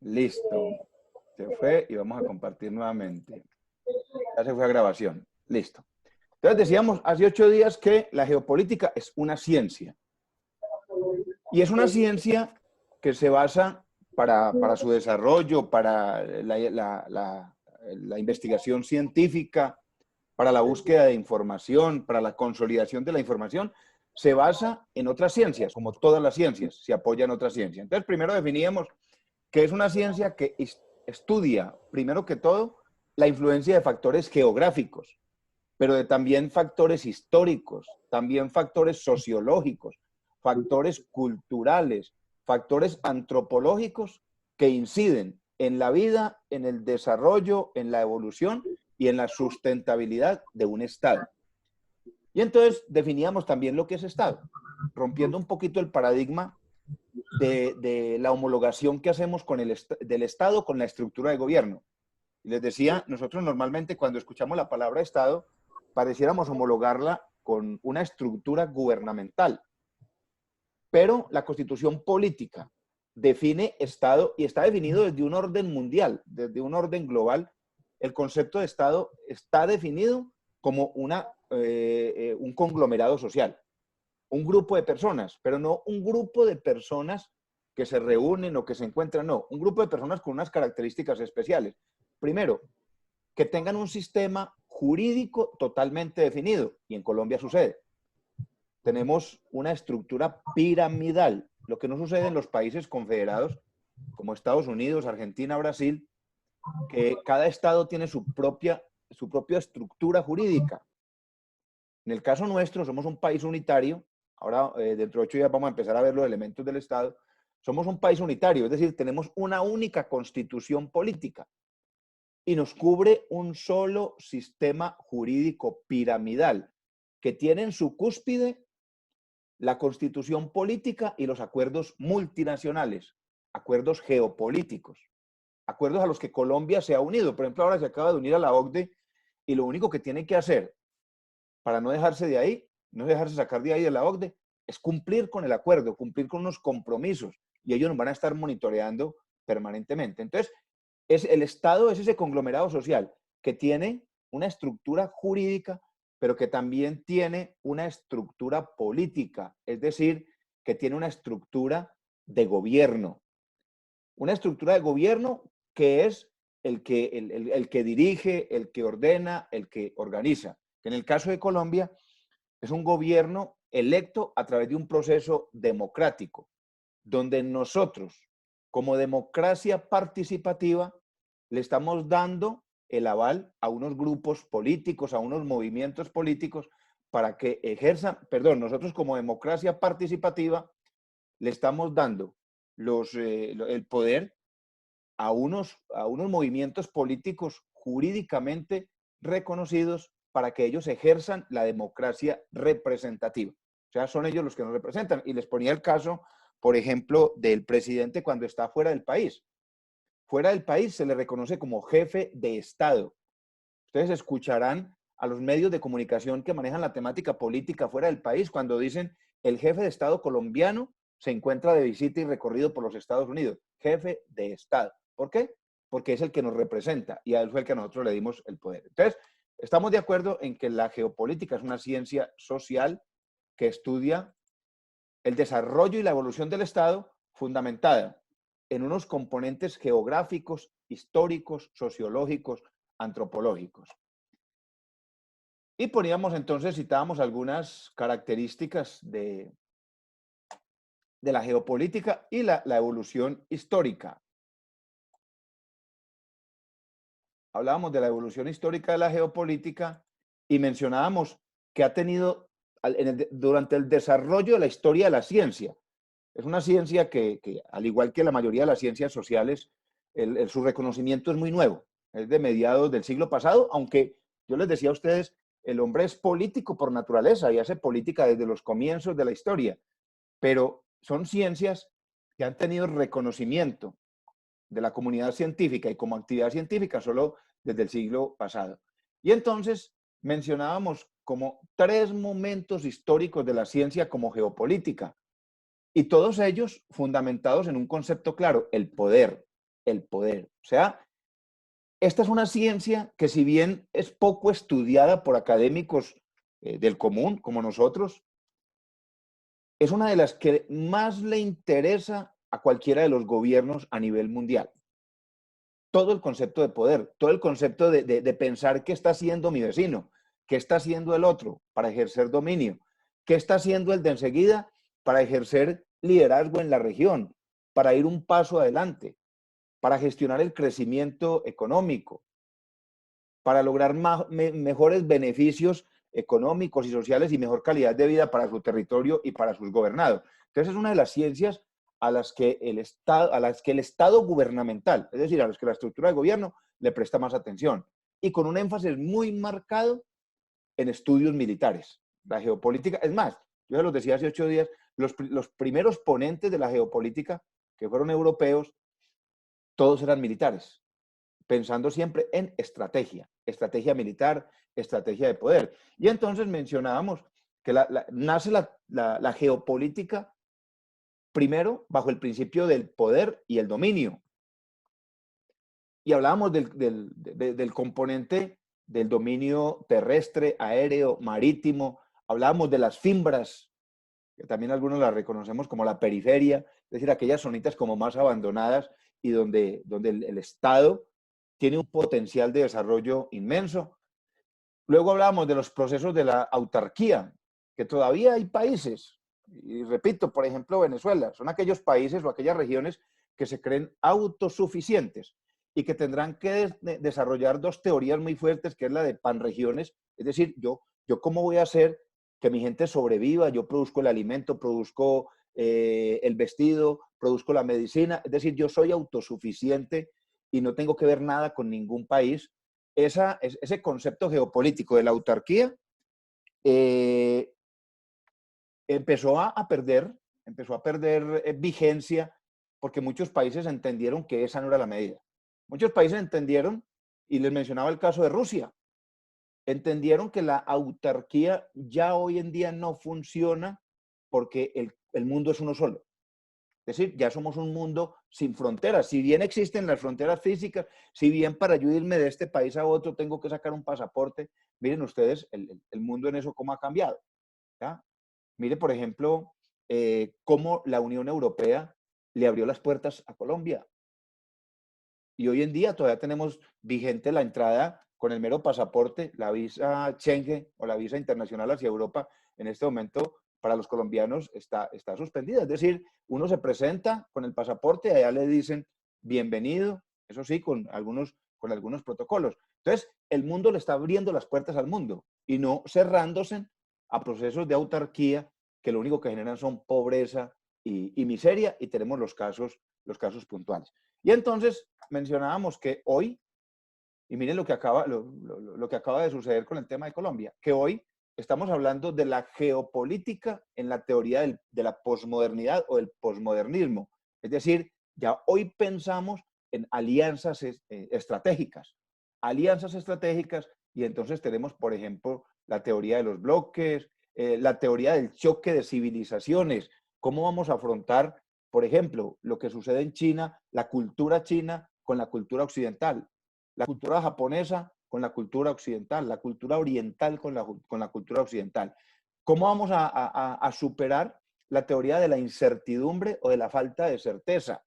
Listo. Se fue y vamos a compartir nuevamente. Ya se fue a grabación. Listo. Entonces decíamos hace 8 días que la geopolítica es una ciencia. Y es una ciencia que se basa para su desarrollo, para la investigación científica, para la búsqueda de información, para la consolidación de la información, se basa en otras ciencias, como todas las ciencias, se apoya en otras ciencias. Entonces, primero definíamos que es una ciencia que estudia, primero que todo, la influencia de factores geográficos, pero de también factores históricos, también factores sociológicos, factores culturales, factores antropológicos que inciden en la vida, en el desarrollo, en la evolución y en la sustentabilidad de un Estado. Y entonces definíamos también lo que es Estado, rompiendo un poquito el paradigma de la homologación que hacemos con del Estado con la estructura de gobierno. Y les decía, nosotros normalmente cuando escuchamos la palabra Estado, pareciéramos homologarla con una estructura gubernamental. Pero la Constitución política define Estado y está definido desde un orden mundial, desde un orden global. El concepto de Estado está definido como un conglomerado social, un grupo de personas, pero no un grupo de personas que se reúnen o que se encuentran, no, un grupo de personas con unas características especiales. Primero, que tengan un sistema jurídico totalmente definido, y en Colombia sucede. Tenemos una estructura piramidal, lo que no sucede en los países confederados, como Estados Unidos, Argentina, Brasil, que cada estado tiene su propia estructura jurídica. En el caso nuestro, somos un país unitario. Ahora, dentro de 8 días vamos a empezar a ver los elementos del Estado. Somos un país unitario, es decir, tenemos una única constitución política y nos cubre un solo sistema jurídico piramidal que tiene en su cúspide la constitución política y los acuerdos multinacionales, acuerdos geopolíticos, acuerdos a los que Colombia se ha unido. Por ejemplo, ahora se acaba de unir a la OCDE y lo único que tiene que hacer para no dejarse de ahí, no dejarse sacar de ahí de la OCDE, es cumplir con el acuerdo, cumplir con unos compromisos, y ellos nos van a estar monitoreando permanentemente. Entonces, el Estado es ese conglomerado social que tiene una estructura jurídica, pero que también tiene una estructura política, es decir, que tiene una estructura de gobierno. Una estructura de gobierno que es el que dirige, el que ordena, el que organiza. En el caso de Colombia, es un gobierno electo a través de un proceso democrático, donde nosotros, como democracia participativa, le estamos dando el aval a unos grupos políticos, a unos movimientos políticos, para que ejerzan, perdón, nosotros como democracia participativa, le estamos dando el poder a unos movimientos políticos jurídicamente reconocidos para que ellos ejerzan la democracia representativa. O sea, son ellos los que nos representan. Y les ponía el caso, por ejemplo, del presidente cuando está fuera del país. Fuera del país se le reconoce como jefe de Estado. Ustedes escucharán a los medios de comunicación que manejan la temática política fuera del país cuando dicen el jefe de Estado colombiano se encuentra de visita y recorrido por los Estados Unidos. Jefe de Estado. ¿Por qué? Porque es el que nos representa y a él fue el que a nosotros le dimos el poder. Entonces, estamos de acuerdo en que la geopolítica es una ciencia social que estudia el desarrollo y la evolución del Estado fundamentada en unos componentes geográficos, históricos, sociológicos, antropológicos. Y poníamos entonces, citábamos algunas características de la geopolítica y la evolución histórica. Hablábamos de la evolución histórica de la geopolítica y mencionábamos que ha tenido durante el desarrollo de la historia de la ciencia. Es una ciencia que al igual que la mayoría de las ciencias sociales, su reconocimiento es muy nuevo. Es de mediados del siglo pasado, aunque yo les decía a ustedes, el hombre es político por naturaleza y hace política desde los comienzos de la historia, pero son ciencias que han tenido reconocimiento de la comunidad científica y como actividad científica solo desde el siglo pasado. Y entonces mencionábamos como 3 momentos históricos de la ciencia como geopolítica. Y todos ellos fundamentados en un concepto claro, el poder, el poder. O sea, esta es una ciencia que si bien es poco estudiada por académicos del común, como nosotros, es una de las que más le interesa a cualquiera de los gobiernos a nivel mundial. Todo el concepto de poder, todo el concepto de pensar qué está haciendo mi vecino, qué está haciendo el otro para ejercer dominio, qué está haciendo el de enseguida para ejercer liderazgo en la región, para ir un paso adelante, para gestionar el crecimiento económico, para lograr mejores beneficios económicos y sociales y mejor calidad de vida para su territorio y para sus gobernados. Entonces es una de las ciencias a las que el Estado gubernamental, es decir, a las que la estructura de gobierno le presta más atención y con un énfasis muy marcado en estudios militares. La geopolítica, es más, yo se los decía hace 8 días, los primeros ponentes de la geopolítica, que fueron europeos, todos eran militares, pensando siempre en estrategia, estrategia militar, estrategia de poder. Y entonces mencionábamos que nace la geopolítica primero bajo el principio del poder y el dominio. Y hablábamos del componente del dominio terrestre, aéreo, marítimo, hablábamos de las fimbras, que también algunos las reconocemos como la periferia, es decir, aquellas zonitas como más abandonadas y donde el Estado tiene un potencial de desarrollo inmenso. Luego hablábamos de los procesos de la autarquía, que todavía hay países, y repito, por ejemplo, Venezuela, son aquellos países o aquellas regiones que se creen autosuficientes y que tendrán que desarrollar dos teorías muy fuertes, que es la de panregiones, es decir, yo cómo voy a hacer que mi gente sobreviva, yo produzco el alimento, produzco el vestido, produzco la medicina, es decir, yo soy autosuficiente y no tengo que ver nada con ningún país. Ese concepto geopolítico de la autarquía eh, empezó a perder vigencia porque muchos países entendieron que esa no era la medida. Muchos países entendieron, y les mencionaba el caso de Rusia, entendieron que la autarquía ya hoy en día no funciona porque el mundo es uno solo. Es decir, ya somos un mundo sin fronteras. Si bien existen las fronteras físicas, si bien para yo irme de este país a otro tengo que sacar un pasaporte, miren ustedes el mundo en eso cómo ha cambiado. ¿Ya? Mire, por ejemplo, cómo la Unión Europea le abrió las puertas a Colombia. Y hoy en día todavía tenemos vigente la entrada con el mero pasaporte, la visa Schengen o la visa internacional hacia Europa. En este momento, para los colombianos está suspendida. Es decir, uno se presenta con el pasaporte, allá le dicen bienvenido, eso sí, con algunos protocolos. Entonces, el mundo le está abriendo las puertas al mundo y no cerrándose a procesos de autarquía que lo único que generan son pobreza y miseria, y tenemos los casos puntuales. Y entonces mencionábamos que hoy, y miren lo que acaba de suceder con el tema de Colombia, que hoy estamos hablando de la geopolítica en la teoría de la posmodernidad o del posmodernismo. Es decir, ya hoy pensamos en alianzas estratégicas. Alianzas estratégicas, y entonces tenemos, por ejemplo, la teoría de los bloques, la teoría del choque de civilizaciones. ¿Cómo vamos a afrontar, por ejemplo, lo que sucede en China, la cultura china con la cultura occidental, la cultura japonesa con la cultura occidental, la cultura oriental con la cultura occidental? ¿Cómo vamos a superar la teoría de la incertidumbre o de la falta de certeza?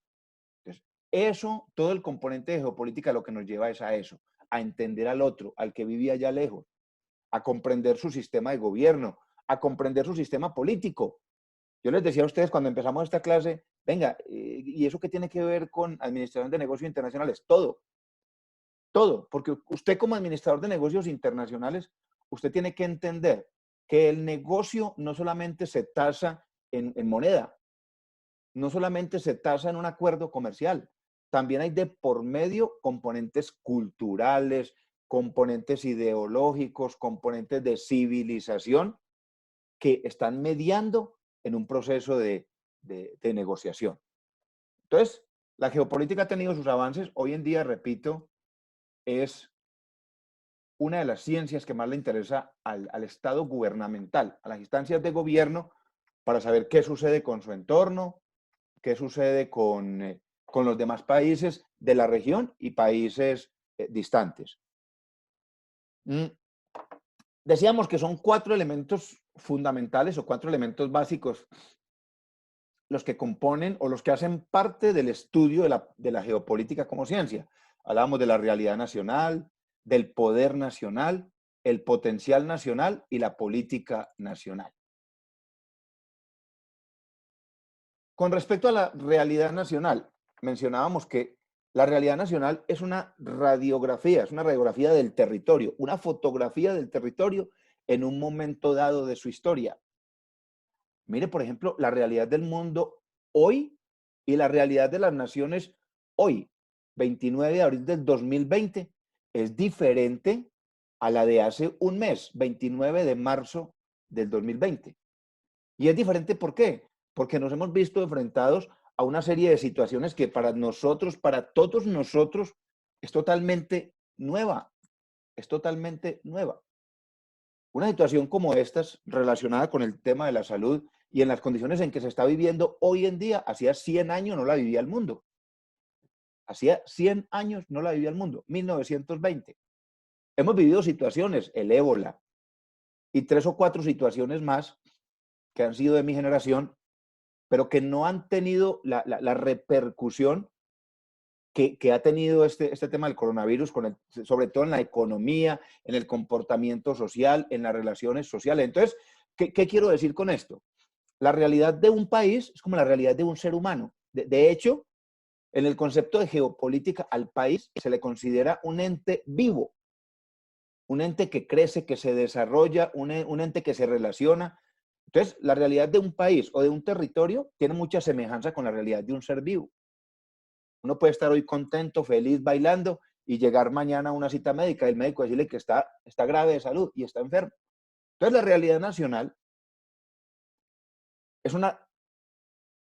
Entonces, eso, todo el componente de geopolítica lo que nos lleva es a eso, a entender al otro, al que vivía allá lejos, a comprender su sistema de gobierno, a comprender su sistema político. Yo les decía a ustedes cuando empezamos esta clase, venga, ¿y eso qué tiene que ver con administración de negocios internacionales? Todo, todo, porque usted como administrador de negocios internacionales, usted tiene que entender que el negocio no solamente se tasa en moneda, no solamente se tasa en un acuerdo comercial, también hay de por medio componentes culturales, componentes ideológicos, componentes de civilización que están mediando en un proceso de negociación. Entonces, la geopolítica ha tenido sus avances. Hoy en día, repito, es una de las ciencias que más le interesa al Estado gubernamental, a las instancias de gobierno, para saber qué sucede con su entorno, qué sucede con los demás países de la región y países distantes. Decíamos que son 4 elementos fundamentales o 4 elementos básicos los que componen o los que hacen parte del estudio de la geopolítica como ciencia. Hablábamos de la realidad nacional, del poder nacional, el potencial nacional y la política nacional. Con respecto a la realidad nacional, mencionábamos que la realidad nacional es una radiografía del territorio, una fotografía del territorio en un momento dado de su historia. Mire, por ejemplo, la realidad del mundo hoy y la realidad de las naciones hoy, 29 de abril del 2020, es diferente a la de hace un mes, 29 de marzo del 2020. Y es diferente, ¿por qué? Porque nos hemos visto enfrentados a una serie de situaciones que para nosotros, para todos nosotros, es totalmente nueva. Es totalmente nueva. Una situación como esta, relacionada con el tema de la salud y en las condiciones en que se está viviendo hoy en día, hacía 100 años no la vivía el mundo. Hacía 100 años no la vivía el mundo, 1920. Hemos vivido situaciones, el ébola, y 3 o 4 situaciones más que han sido de mi generación, pero que no han tenido la repercusión que ha tenido este tema del coronavirus, sobre todo en la economía, en el comportamiento social, en las relaciones sociales. Entonces, ¿qué quiero decir con esto? La realidad de un país es como la realidad de un ser humano. De hecho, en el concepto de geopolítica, al país se le considera un ente vivo, un ente que crece, que se desarrolla, un ente que se relaciona. Entonces, la realidad de un país o de un territorio tiene mucha semejanza con la realidad de un ser vivo. Uno puede estar hoy contento, feliz, bailando y llegar mañana a una cita médica y el médico decirle que está grave de salud y está enfermo. Entonces, la realidad nacional es una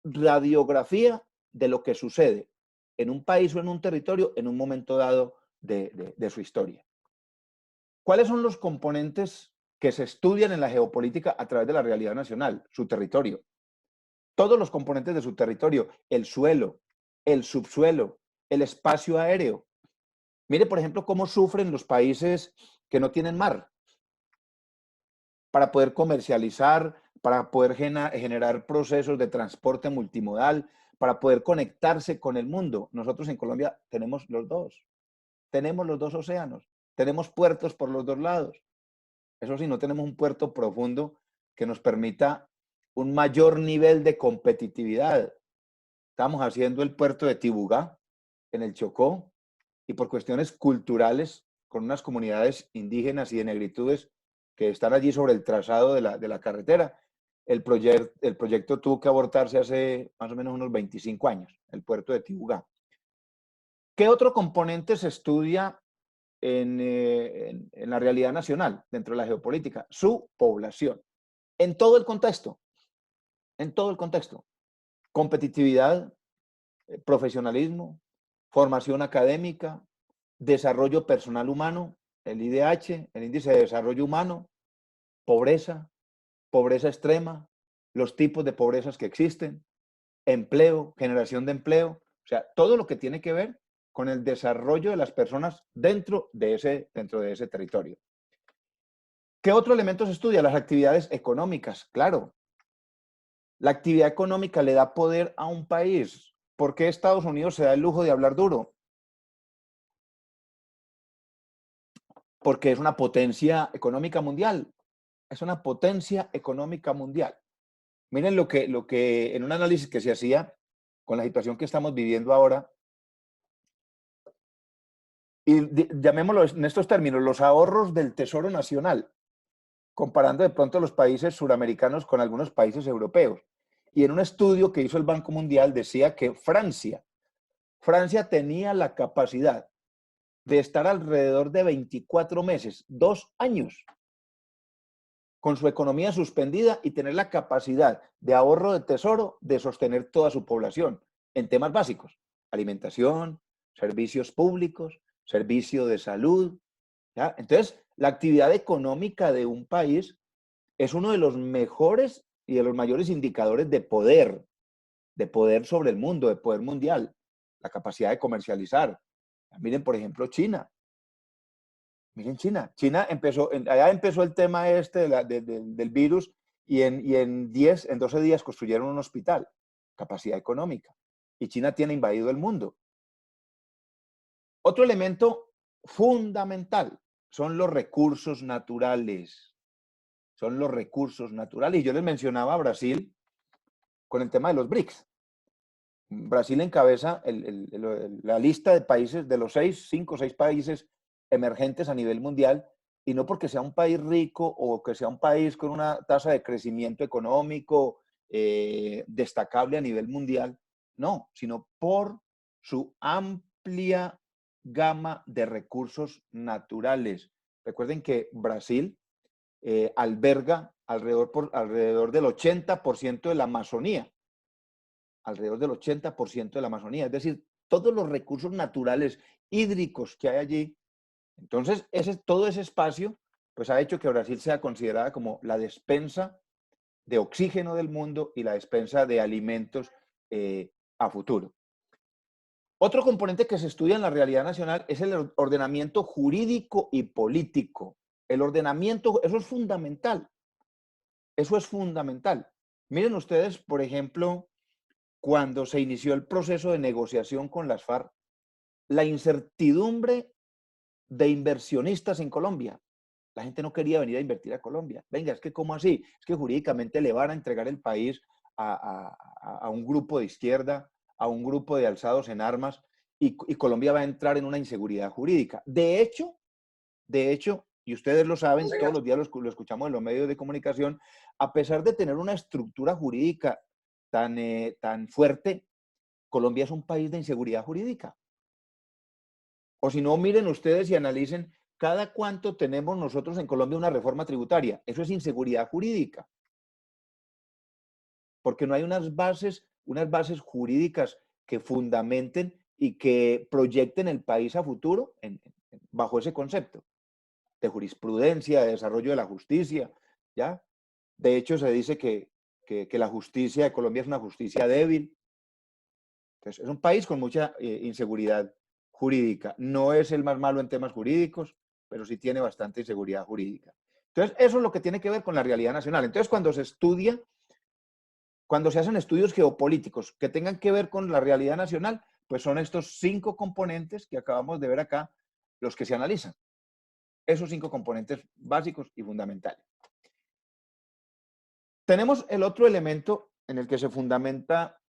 radiografía de lo que sucede en un país o en un territorio en un momento dado de su historia. ¿Cuáles son los componentes que se estudian en la geopolítica a través de la realidad nacional? Su territorio. Todos los componentes de su territorio, el suelo, el subsuelo, el espacio aéreo. Mire, por ejemplo, cómo sufren los países que no tienen mar para poder comercializar, para poder generar procesos de transporte multimodal, para poder conectarse con el mundo. Nosotros en Colombia tenemos los dos. Tenemos los dos océanos. Tenemos puertos por los dos lados. Eso sí, no tenemos un puerto profundo que nos permita un mayor nivel de competitividad. Estamos haciendo el puerto de Tibugá, en el Chocó, y por cuestiones culturales, con unas comunidades indígenas y de negritudes que están allí sobre el trazado de la carretera, el proyecto tuvo que abortarse hace más o menos unos 25 años, el puerto de Tibugá. ¿Qué otro componente se estudia en la realidad nacional, dentro de la geopolítica? Su población. En todo el contexto. En todo el contexto. Competitividad, profesionalismo, formación académica, desarrollo personal humano, el IDH, el índice de desarrollo humano, pobreza, pobreza extrema, los tipos de pobrezas que existen, empleo, generación de empleo, o sea, todo lo que tiene que ver con el desarrollo de las personas dentro de ese territorio. ¿Qué otro elemento se estudia? Las actividades económicas, claro. La actividad económica le da poder a un país. ¿Por qué Estados Unidos se da el lujo de hablar duro? Porque es una potencia económica mundial. Es una potencia económica mundial. Miren lo que en un análisis que se hacía con la situación que estamos viviendo ahora, y llamémoslo en estos términos, los ahorros del Tesoro Nacional, comparando de pronto los países suramericanos con algunos países europeos. Y en un estudio que hizo el Banco Mundial decía que Francia tenía la capacidad de estar alrededor de 24 meses, 2 años, con su economía suspendida y tener la capacidad de ahorro de tesoro de sostener toda su población en temas básicos: alimentación, servicios públicos, servicio de salud. ¿Ya? Entonces, la actividad económica de un país es uno de los mejores y de los mayores indicadores de poder sobre el mundo, de poder mundial, la capacidad de comercializar. Miren, por ejemplo, China. Miren China. China empezó, allá empezó el tema este del virus y en 12 días construyeron un hospital, capacidad económica. Y China tiene invadido el mundo. Otro elemento fundamental son los recursos naturales. Son los recursos naturales. Y yo les mencionaba a Brasil con el tema de los BRICS. Brasil encabeza la lista de países, de los 5 o 6 países emergentes a nivel mundial, y no porque sea un país rico o que sea un país con una tasa de crecimiento económico destacable a nivel mundial, no, sino por su amplia gama de recursos naturales. Recuerden que Brasil alberga alrededor del 80% de la Amazonía, alrededor del 80% de la Amazonía, es decir, todos los recursos naturales hídricos que hay allí. Entonces, todo ese espacio pues ha hecho que Brasil sea considerada como la despensa de oxígeno del mundo y la despensa de alimentos a futuro. Otro componente que se estudia en la realidad nacional es el ordenamiento jurídico y político. El ordenamiento, eso es fundamental. Eso es fundamental. Miren ustedes, por ejemplo, cuando se inició el proceso de negociación con las FARC, la incertidumbre de inversionistas en Colombia. La gente no quería venir a invertir a Colombia. Venga, es que ¿cómo así? Es que jurídicamente le van a entregar el país a un grupo de izquierda, a un grupo de alzados en armas, y Colombia va a entrar en una inseguridad jurídica. De hecho, y ustedes lo saben, todos los días lo escuchamos en los medios de comunicación, a pesar de tener una estructura jurídica tan fuerte, Colombia es un país de inseguridad jurídica. O si no, miren ustedes y analicen cada cuánto tenemos nosotros en Colombia una reforma tributaria. Eso es inseguridad jurídica. Porque no hay unas bases jurídicas que fundamenten y que proyecten el país a futuro bajo ese concepto de jurisprudencia, de desarrollo de la justicia, ¿ya? De hecho, se dice que la justicia de Colombia es una justicia débil. Entonces, es un país con mucha inseguridad jurídica. No es el más malo en temas jurídicos, pero sí tiene bastante inseguridad jurídica. Entonces, eso es lo que tiene que ver con la realidad nacional. Entonces, cuando se hacen estudios geopolíticos que tengan que ver con la realidad nacional, pues son estos 5 componentes que acabamos de ver acá los que se analizan. Esos 5 componentes básicos y fundamentales. Tenemos el otro elemento en el que se fundamenta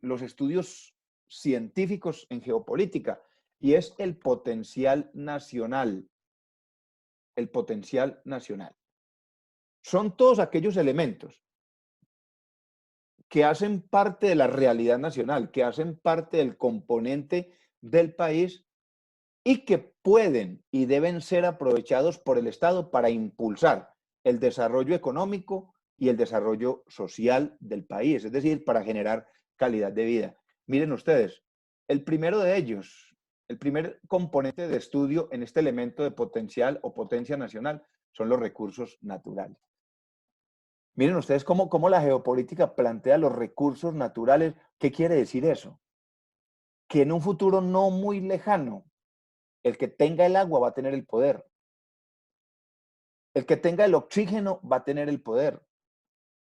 los estudios científicos en geopolítica, y es el potencial nacional. El potencial nacional. Son todos aquellos elementos que hacen parte de la realidad nacional, que hacen parte del componente del país y que pueden y deben ser aprovechados por el Estado para impulsar el desarrollo económico y el desarrollo social del país, es decir, para generar calidad de vida. Miren ustedes, el primero de ellos, el primer componente de estudio en este elemento de potencial o potencia nacional son los recursos naturales. Miren ustedes cómo la geopolítica plantea los recursos naturales. ¿Qué quiere decir eso? Que en un futuro no muy lejano, el que tenga el agua va a tener el poder. El que tenga el oxígeno va a tener el poder.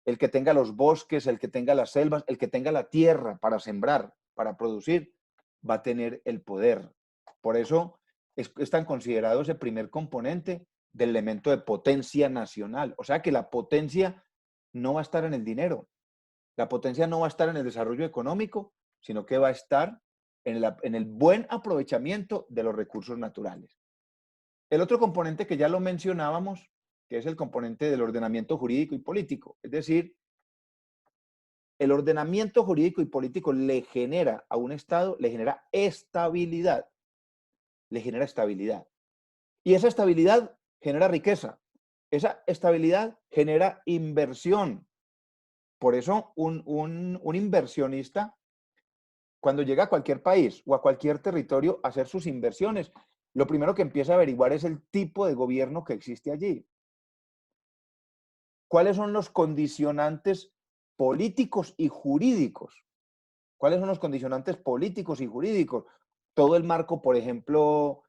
El que tenga los bosques, el que tenga las selvas, el que tenga la tierra para sembrar, para producir, va a tener el poder. Por eso es tan considerado ese primer componente del elemento de potencia nacional. O sea que la potencia no va a estar en el dinero. La potencia no va a estar en el desarrollo económico, sino que va a estar en el buen aprovechamiento de los recursos naturales. El otro componente que ya lo mencionábamos, que es el componente del ordenamiento jurídico y político. Es decir, el ordenamiento jurídico y político le genera a un Estado, le genera estabilidad. Le genera estabilidad. Y esa estabilidad genera riqueza. Esa estabilidad genera inversión. Por eso un inversionista, cuando llega a cualquier país o a cualquier territorio a hacer sus inversiones, lo primero que empieza a averiguar es el tipo de gobierno que existe allí. ¿cuáles son los condicionantes políticos y jurídicos? ¿Cuáles son los condicionantes políticos y jurídicos? Todo el marco, por ejemplo,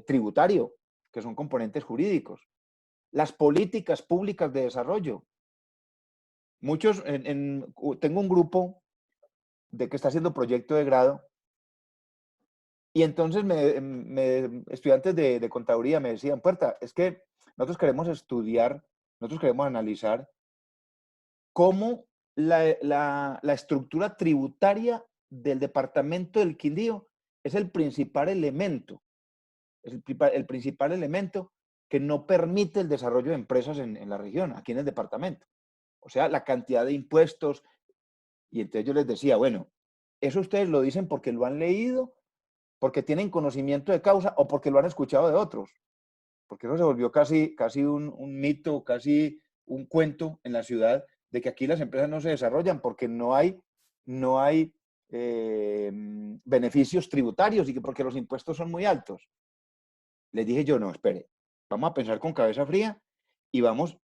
tributario, que son componentes jurídicos. Las políticas públicas de desarrollo. Tengo un grupo que está haciendo proyecto de grado y entonces estudiantes de contaduría me decían, Puerta, es que nosotros queremos estudiar, nosotros queremos analizar cómo la estructura tributaria del departamento del Quindío es el principal elemento, el principal elemento que no permite el desarrollo de empresas en la región, aquí en el departamento. O sea, la cantidad de impuestos. Y entonces yo les decía, bueno, eso ustedes lo dicen porque lo han leído, porque tienen conocimiento de causa o porque lo han escuchado de otros. Porque eso se volvió casi un mito, casi un cuento en la ciudad de que aquí las empresas no se desarrollan porque no hay beneficios tributarios y que porque los impuestos son muy altos. Les dije yo, no, espere, vamos a pensar con cabeza fría y vamos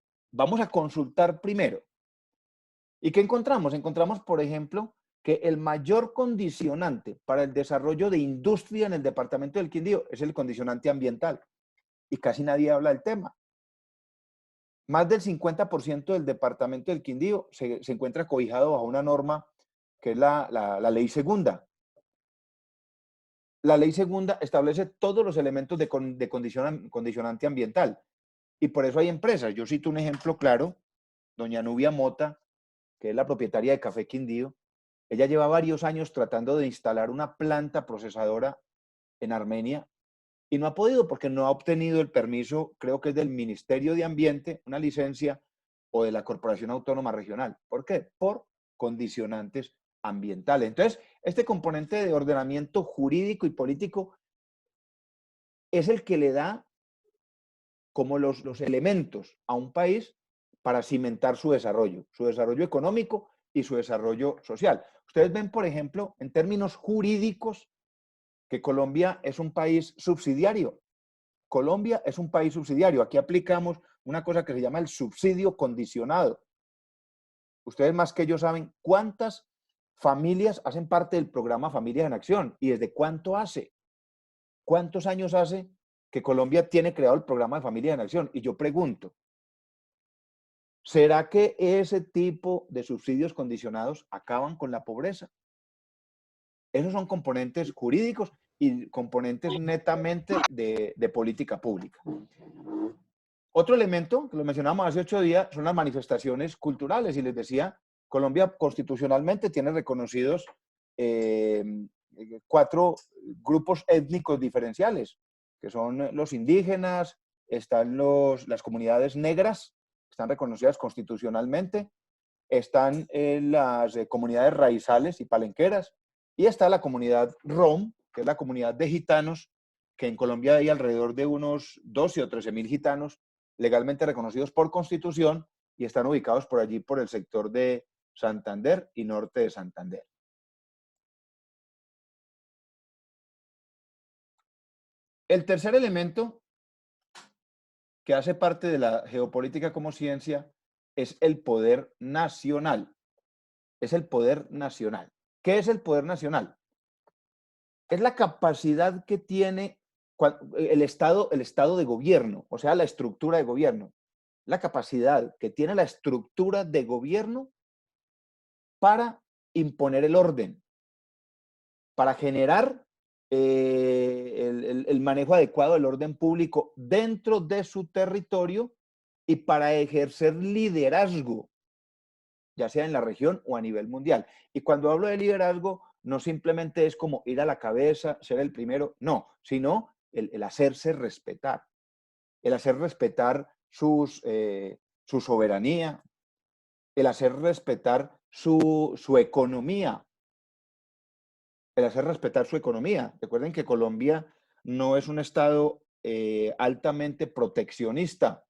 a consultar primero. ¿Y qué encontramos? Encontramos, por ejemplo, que el mayor condicionante para el desarrollo de industria en el departamento del Quindío es el condicionante ambiental. Y casi nadie habla del tema. Más del 50% del departamento del Quindío se encuentra cobijado bajo una norma que es la ley segunda. La ley segunda establece todos los elementos de condicionante ambiental. Y por eso hay empresas. Yo cito un ejemplo claro, doña Nubia Mota, que es la propietaria de Café Quindío. Ella lleva varios años tratando de instalar una planta procesadora en Armenia y no ha podido porque no ha obtenido el permiso, creo que es del Ministerio de Ambiente, una licencia, o de la Corporación Autónoma Regional. ¿Por qué? Por condicionantes ambientales. Entonces, este componente de ordenamiento jurídico y político es el que le da como los elementos a un país para cimentar su desarrollo económico y su desarrollo social. Ustedes ven, por ejemplo, en términos jurídicos, que Colombia es un país subsidiario. Colombia es un país subsidiario. Aquí aplicamos una cosa que se llama el subsidio condicionado. Ustedes más que yo saben cuántas familias hacen parte del programa Familias en Acción y desde cuánto hace. ¿Cuántos años hace que Colombia tiene creado el programa de Familias en Acción? Y yo pregunto, ¿será que ese tipo de subsidios condicionados acaban con la pobreza? Esos son componentes jurídicos y componentes netamente de política pública. Otro elemento, que lo mencionamos hace 8 días, son las manifestaciones culturales. Y les decía, Colombia constitucionalmente tiene reconocidos 4 grupos étnicos diferenciales, que son los indígenas, están las comunidades negras, están reconocidas constitucionalmente, están las comunidades raizales y palenqueras, y está la comunidad ROM, que es la comunidad de gitanos, que en Colombia hay alrededor de unos 12 o 13.000 gitanos legalmente reconocidos por Constitución y están ubicados por allí, por el sector de Santander y norte de Santander. El tercer elemento que hace parte de la geopolítica como ciencia es el poder nacional. Es el poder nacional. ¿Qué es el poder nacional? Es la capacidad que tiene el Estado de gobierno, o sea, la estructura de gobierno. La capacidad que tiene la estructura de gobierno para imponer el orden, para generar el manejo adecuado del orden público dentro de su territorio y para ejercer liderazgo, ya sea en la región o a nivel mundial. Y cuando hablo de liderazgo, no simplemente es como ir a la cabeza, ser el primero, no, sino el hacerse respetar, el hacer respetar su soberanía, el hacer respetar su economía, el hacer respetar su economía. Recuerden que Colombia no es un estado altamente proteccionista.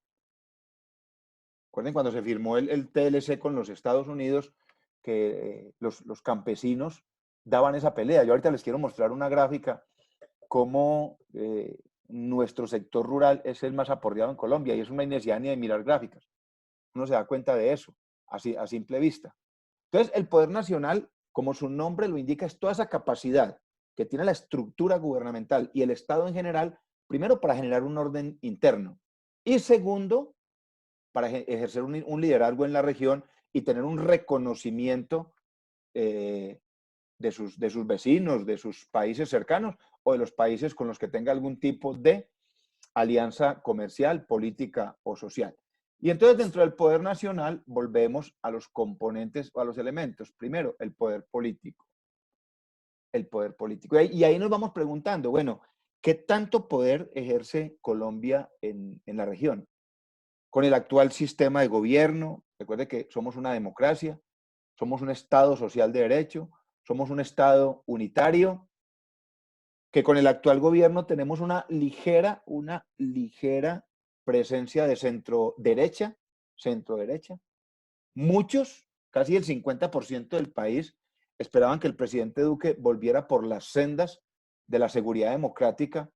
Recuerden cuando se firmó el TLC con los Estados Unidos, que los campesinos daban esa pelea. Yo ahorita les quiero mostrar una gráfica cómo nuestro sector rural es el más aporreado en Colombia y es una necesidad ni de mirar gráficas. Uno se da cuenta de eso, así a simple vista. Entonces, el poder nacional, como su nombre lo indica, es toda esa capacidad que tiene la estructura gubernamental y el Estado en general, primero para generar un orden interno y segundo, para ejercer un liderazgo en la región y tener un reconocimiento eh, de sus vecinos, de sus países cercanos o de los países con los que tenga algún tipo de alianza comercial, política o social. Y entonces dentro del poder nacional volvemos a los componentes o a los elementos. Primero, el poder político. El poder político. Y ahí nos vamos preguntando, bueno, ¿qué tanto poder ejerce Colombia en la región? Con el actual sistema de gobierno, recuerde que somos una democracia, somos un Estado social de derecho, somos un Estado unitario, que con el actual gobierno tenemos una ligera presencia de centro derecha. Muchos, casi el 50% del país, esperaban que el presidente Duque volviera por las sendas de la seguridad democrática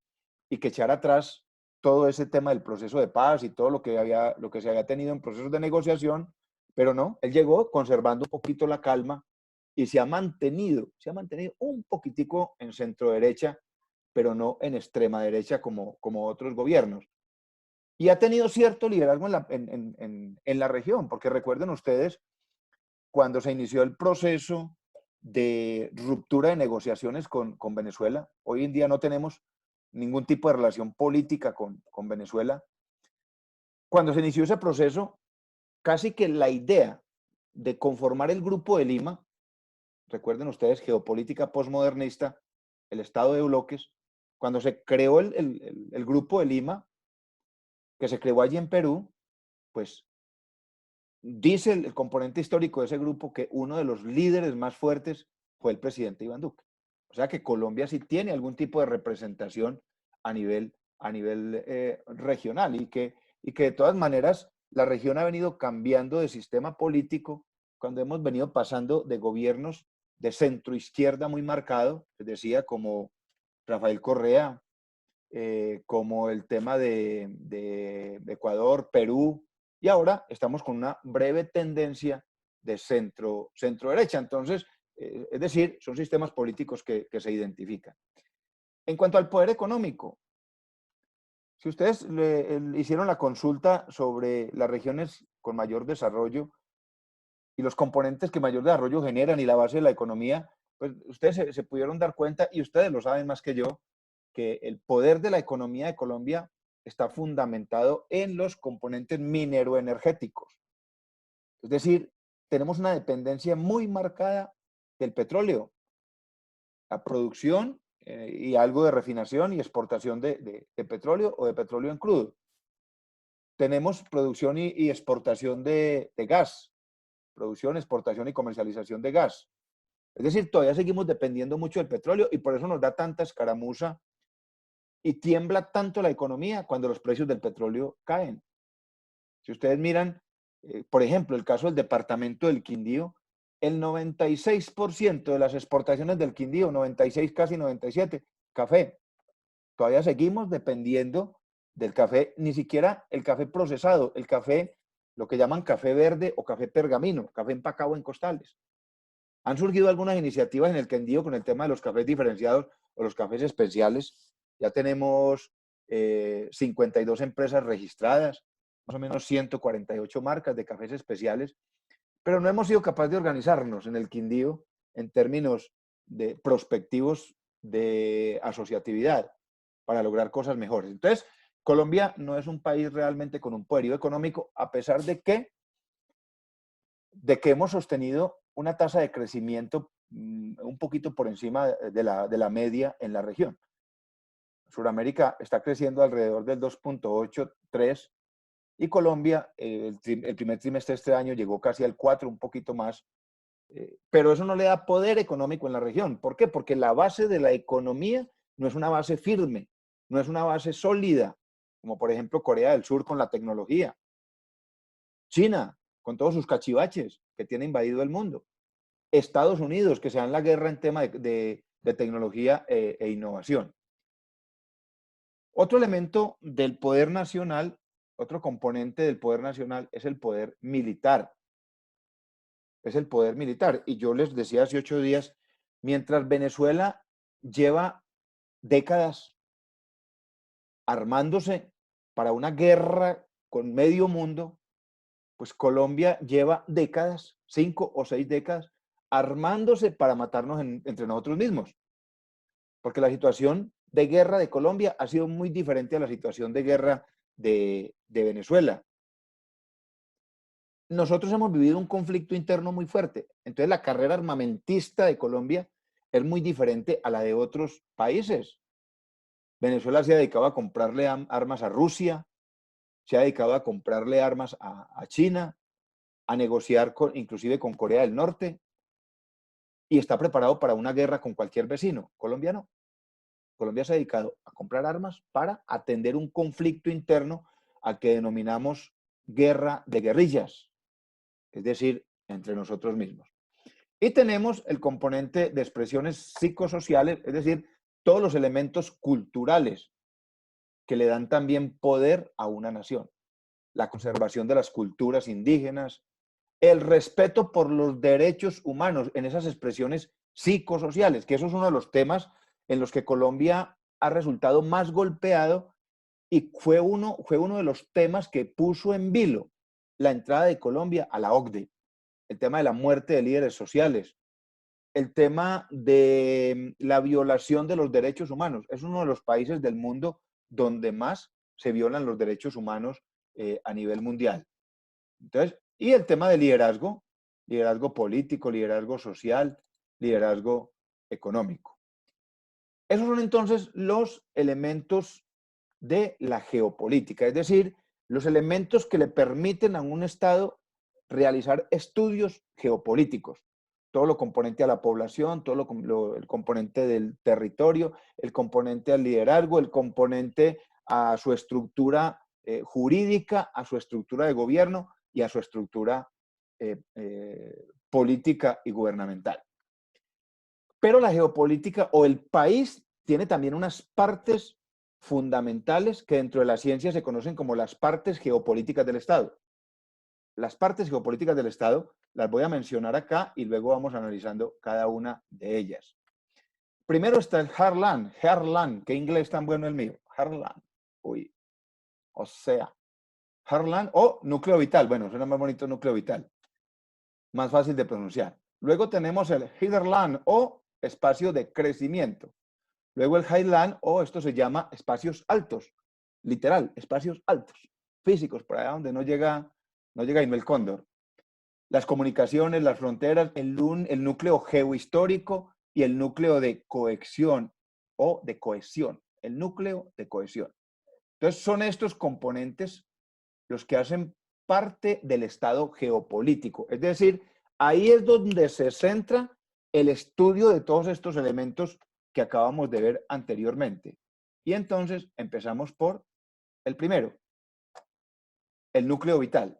y que echara atrás todo ese tema del proceso de paz y todo lo que se había tenido en procesos de negociación, pero no, él llegó conservando un poquito la calma y se ha mantenido un poquitico en centro derecha, pero no en extrema derecha como otros gobiernos. Y ha tenido cierto liderazgo en la región, porque recuerden ustedes, cuando se inició el proceso de ruptura de negociaciones con Venezuela, hoy en día no tenemos ningún tipo de relación política con Venezuela. Cuando se inició ese proceso, casi que la idea de conformar el Grupo de Lima, recuerden ustedes, geopolítica postmodernista, el estado de bloques, cuando se creó el Grupo de Lima, que se creó allí en Perú, pues dice el componente histórico de ese grupo que uno de los líderes más fuertes fue el presidente Iván Duque. O sea que Colombia sí tiene algún tipo de representación a nivel regional y que de todas maneras la región ha venido cambiando de sistema político cuando hemos venido pasando de gobiernos de centro izquierda muy marcado, les decía, como Rafael Correa, como el tema de Ecuador, Perú, y ahora estamos con una breve tendencia de centro derecha. Entonces, es decir, son sistemas políticos que se identifican. En cuanto al poder económico, si ustedes hicieron la consulta sobre las regiones con mayor desarrollo y los componentes que mayor desarrollo generan y la base de la economía, pues ustedes se pudieron dar cuenta, y ustedes lo saben más que yo, que el poder de la economía de Colombia está fundamentado en los componentes mineroenergéticos. Es decir, tenemos una dependencia muy marcada del petróleo, la producción y algo de refinación y exportación de petróleo o de petróleo en crudo. Tenemos producción y exportación de gas, producción, exportación y comercialización de gas. Es decir, todavía seguimos dependiendo mucho del petróleo y por eso nos da tanta escaramuza y tiembla tanto la economía cuando los precios del petróleo caen. Si ustedes miran, por ejemplo, el caso del departamento del Quindío, el 96% de las exportaciones del Quindío, 96, casi 97, café. Todavía seguimos dependiendo del café, ni siquiera el café procesado, el café, lo que llaman café verde o café pergamino, café empacado en costales. Han surgido algunas iniciativas en el Quindío con el tema de los cafés diferenciados o los cafés especiales. Ya tenemos 52 empresas registradas, más o menos 148 marcas de cafés especiales, pero no hemos sido capaces de organizarnos en el Quindío en términos de prospectivos de asociatividad para lograr cosas mejores. Entonces, Colombia no es un país realmente con un poderío económico, a pesar de que hemos sostenido una tasa de crecimiento un poquito por encima de la media en la región. Sudamérica está creciendo alrededor del 2.83 y Colombia el primer trimestre de este año llegó casi al 4, un poquito más, pero eso no le da poder económico en la región. ¿Por qué? Porque la base de la economía no es una base firme, no es una base sólida, como por ejemplo Corea del Sur con la tecnología, China con todos sus cachivaches que tiene invadido el mundo, Estados Unidos que se dan la guerra en tema de tecnología e innovación. Otro elemento del poder nacional otro componente del poder nacional es el poder militar. Es el poder militar. Y yo les decía hace 8 días, mientras Venezuela lleva décadas armándose para una guerra con medio mundo, pues Colombia lleva décadas, 5 o 6 décadas, armándose para matarnos entre nosotros mismos. Porque la situación de guerra de Colombia ha sido muy diferente a la situación de guerra de Venezuela. Nosotros hemos vivido un conflicto interno muy fuerte. Entonces la carrera armamentista de Colombia es muy diferente a la de otros países. Venezuela se ha dedicado a comprarle armas a Rusia, se ha dedicado a comprarle armas a China, a negociar inclusive con Corea del Norte, y está preparado para una guerra con cualquier vecino. Colombia no. Colombia se ha dedicado a comprar armas para atender un conflicto interno al que denominamos guerra de guerrillas, es decir, entre nosotros mismos. Y tenemos el componente de expresiones psicosociales, es decir, todos los elementos culturales que le dan también poder a una nación. La conservación de las culturas indígenas, el respeto por los derechos humanos en esas expresiones psicosociales, que eso es uno de los temas en los que Colombia ha resultado más golpeado y fue uno de los temas que puso en vilo la entrada de Colombia a la OCDE, el tema de la muerte de líderes sociales, el tema de la violación de los derechos humanos. Es uno de los países del mundo donde más se violan los derechos humanos a nivel mundial. Entonces, y el tema de liderazgo, liderazgo político, liderazgo social, liderazgo económico. Esos son entonces los elementos de la geopolítica, es decir, los elementos que le permiten a un Estado realizar estudios geopolíticos. Todo lo componente a la población, el componente del territorio, el componente al liderazgo, el componente a su estructura jurídica, a su estructura de gobierno y a su estructura política y gubernamental. Pero la geopolítica o el país tiene también unas partes fundamentales que dentro de la ciencia se conocen como las partes geopolíticas del Estado. Las partes geopolíticas del Estado las voy a mencionar acá y luego vamos analizando cada una de ellas. Primero está el Heartland, qué inglés tan bueno el mío, Heartland, uy, o sea, Heartland o núcleo vital, bueno, suena más bonito núcleo vital, más fácil de pronunciar. Luego tenemos el Hinterland o espacio de crecimiento. Luego el Highland o esto se llama espacios altos, literal, espacios altos, físicos, por allá donde no llega el cóndor. Las comunicaciones, las fronteras, el núcleo geohistórico y el núcleo de cohesión o de cohesión, el núcleo de cohesión. Entonces son estos componentes los que hacen parte del estado geopolítico. Es decir, ahí es donde se centra el estudio de todos estos elementos que acabamos de ver anteriormente. Y entonces empezamos por el primero, el núcleo vital.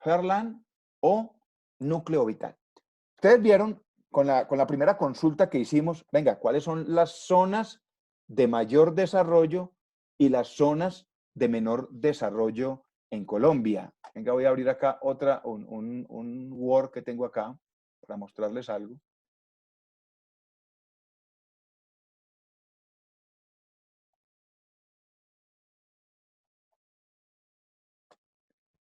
Heartland o núcleo vital. Ustedes vieron con la primera consulta que hicimos, venga, ¿cuáles son las zonas de mayor desarrollo y las zonas de menor desarrollo en Colombia? Venga, voy a abrir acá un Word que tengo acá para mostrarles algo.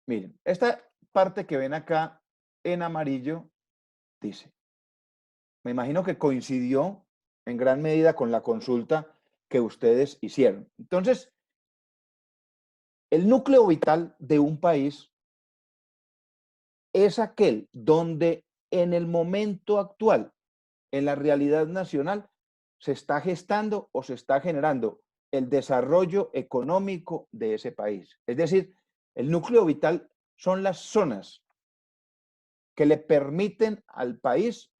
Miren, esta parte que ven acá en amarillo dice, me imagino que coincidió en gran medida con la consulta que ustedes hicieron. Entonces, el núcleo vital de un país es aquel donde en el momento actual, en la realidad nacional, se está gestando o se está generando el desarrollo económico de ese país. Es decir, el núcleo vital son las zonas que le permiten al país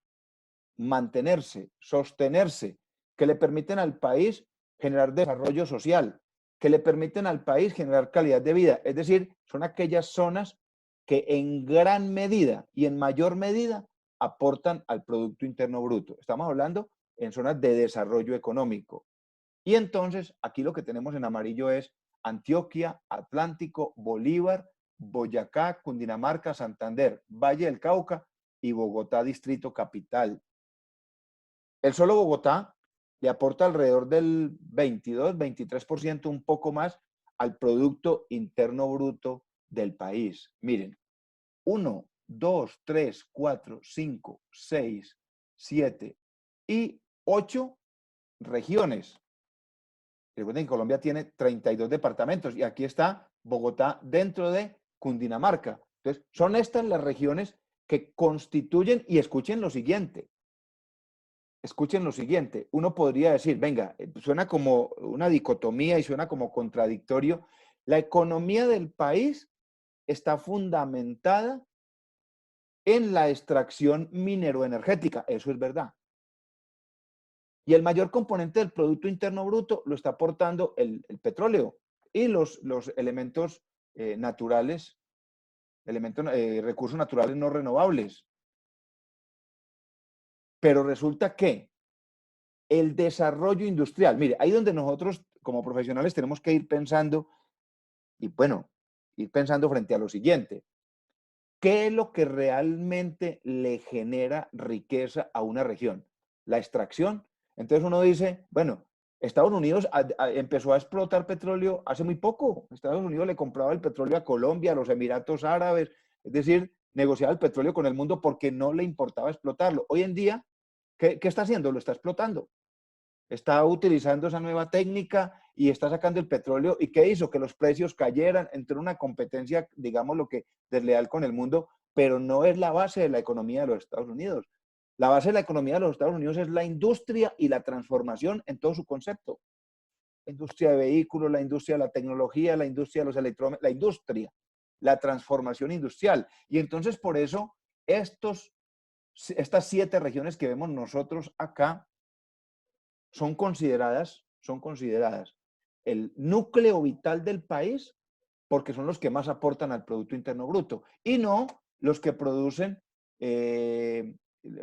mantenerse, sostenerse, que le permiten al país generar desarrollo social, que le permiten al país generar calidad de vida. Es decir, son aquellas zonas que en gran medida y en mayor medida aportan al Producto Interno Bruto. Estamos hablando en zonas de desarrollo económico. Y entonces, aquí lo que tenemos en amarillo es Antioquia, Atlántico, Bolívar, Boyacá, Cundinamarca, Santander, Valle del Cauca y Bogotá, Distrito Capital. El solo Bogotá le aporta alrededor del 22-23%, un poco más, al Producto Interno Bruto del país. Miren, 1, 2, 3, 4, 5, 6, 7 y 8 regiones. Recuerden que Colombia tiene 32 departamentos y aquí está Bogotá dentro de Cundinamarca. Entonces, son estas las regiones que constituyen, y escuchen lo siguiente, uno podría decir, venga, suena como una dicotomía y suena como contradictorio. La economía del país está fundamentada en la extracción mineroenergética, eso es verdad. Y el mayor componente del Producto Interno Bruto lo está aportando el petróleo y los elementos naturales, recursos naturales no renovables. Pero resulta que el desarrollo industrial, mire, ahí donde nosotros como profesionales tenemos que ir pensando, y bueno, ir pensando frente a lo siguiente. ¿Qué es lo que realmente le genera riqueza a una región? La extracción. Entonces uno dice, bueno, Estados Unidos empezó a explotar petróleo hace muy poco. Estados Unidos le compraba el petróleo a Colombia, a los Emiratos Árabes, es decir, negociaba el petróleo con el mundo porque no le importaba explotarlo. Hoy en día, ¿qué está haciendo? Lo está explotando. Está utilizando esa nueva técnica y está sacando el petróleo. ¿Y qué hizo? Que los precios cayeran, entró una competencia, digamos lo que desleal con el mundo, pero no es la base de la economía de los Estados Unidos. La base de la economía de los Estados Unidos es la industria y la transformación en todo su concepto. La industria de vehículos, la industria de la tecnología, la industria de los electrónicos, la industria, la transformación industrial. Y entonces por eso estas 7 regiones que vemos nosotros acá son consideradas el núcleo vital del país porque son los que más aportan al Producto Interno Bruto y no los que producen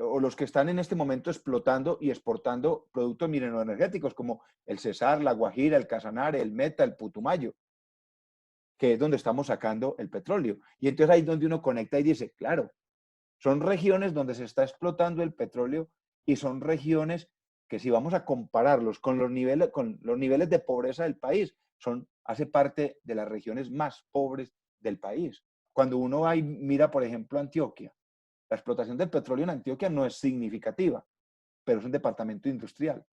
o los que están en este momento explotando y exportando productos mineroenergéticos como el Cesar, la Guajira, el Casanare, el Meta, el Putumayo, que es donde estamos sacando el petróleo. Y entonces ahí es donde uno conecta y dice, claro, son regiones donde se está explotando el petróleo y son regiones que si vamos a compararlos con los niveles de pobreza del país, hace parte de las regiones más pobres del país. Cuando uno va y mira, por ejemplo, Antioquia, la explotación del petróleo en Antioquia no es significativa, pero es un departamento industrial,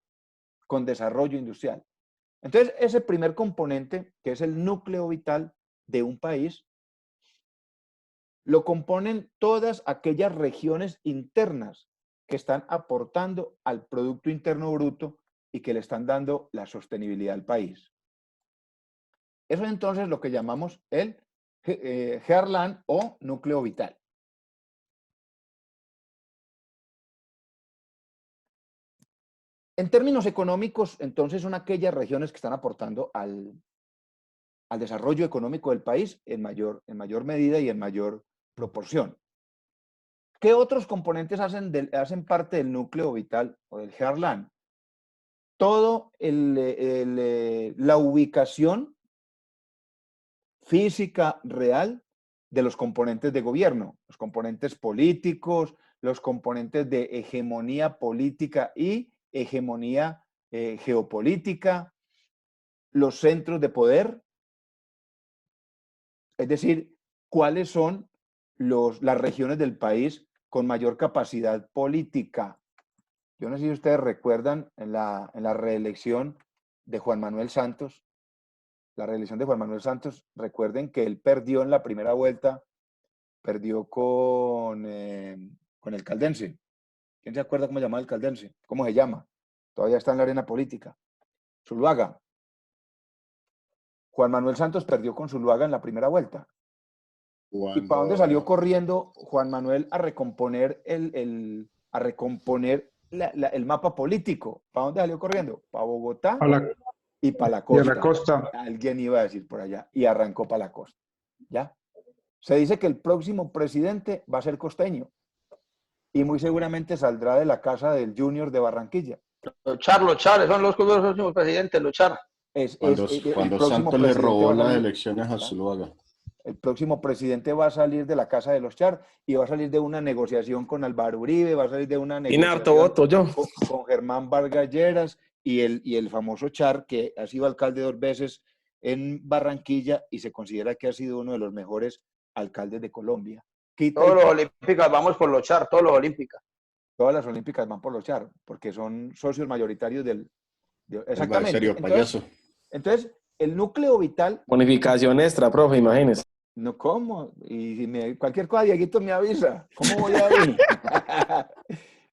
con desarrollo industrial. Entonces, ese primer componente, que es el núcleo vital de un país, lo componen todas aquellas regiones internas que están aportando al Producto Interno Bruto y que le están dando la sostenibilidad al país. Eso es entonces lo que llamamos el heartland o núcleo vital. En términos económicos, entonces son aquellas regiones que están aportando al desarrollo económico del país en mayor medida y en mayor proporción. ¿Qué otros componentes hacen parte del núcleo vital o del heartland? Todo la ubicación física real de los componentes de gobierno, los componentes políticos, los componentes de hegemonía política y hegemonía geopolítica, los centros de poder, es decir, cuáles son las regiones del país con mayor capacidad política. Yo no sé si ustedes recuerdan en la reelección de Juan Manuel Santos, recuerden que él perdió en la primera vuelta, perdió con el caldense. ¿Quién se acuerda cómo se llama el caldense? ¿Cómo se llama? Todavía está en la arena política. Zuluaga. Juan Manuel Santos perdió con Zuluaga en la primera vuelta. ¿Y para dónde salió corriendo Juan Manuel a recomponer el mapa político? ¿Para dónde salió corriendo? Para Bogotá y para la costa. Y a la costa. Alguien iba a decir por allá. Y arrancó para la costa. ¿Ya? Se dice que el próximo presidente va a ser costeño. Y muy seguramente saldrá de la casa del Junior de Barranquilla. Lochar, son los próximos presidentes, Lochar. El Cuando próximo Santos le presidente va robó a las salir, elecciones a ¿verdad? Zuluaga. El próximo presidente va a salir de la casa de los Char y va a salir de una negociación con Álvaro Uribe, va a salir de una Tiene harto negociación voto, yo. con Germán Vargas Lleras y el famoso Char, que ha sido alcalde 2 veces en Barranquilla y se considera que ha sido uno de los mejores alcaldes de Colombia. Quita y Todos los pone, olímpicas vamos por los char, todos los olímpicas. todas las olímpicas van por los Char, porque son socios mayoritarios Ahí va, en exactamente. serio, payaso. Entonces, el núcleo vital. Bonificación extra, profe, imagínese. No, ¿cómo? Y si cualquier cosa, Dieguito me avisa. ¿Cómo voy a ir?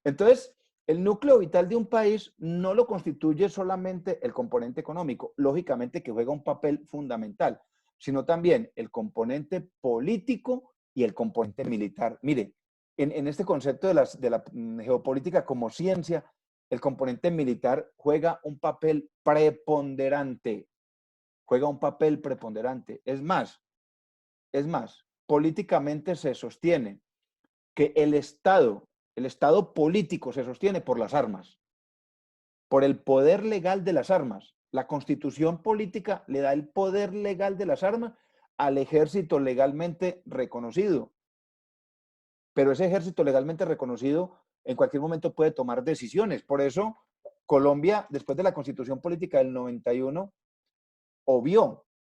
Entonces, el núcleo vital de un país no lo constituye solamente el componente económico, lógicamente que juega un papel fundamental, sino también el componente político y el componente militar. Mire, en este concepto de la geopolítica como ciencia, el componente militar juega un papel preponderante. Juega un papel preponderante. Es más, políticamente se sostiene que el Estado político se sostiene por las armas, por el poder legal de las armas. La Constitución política le da el poder legal de las armas al ejército legalmente reconocido. Pero ese ejército legalmente reconocido en cualquier momento puede tomar decisiones. Por eso, Colombia, después de la Constitución política del 91,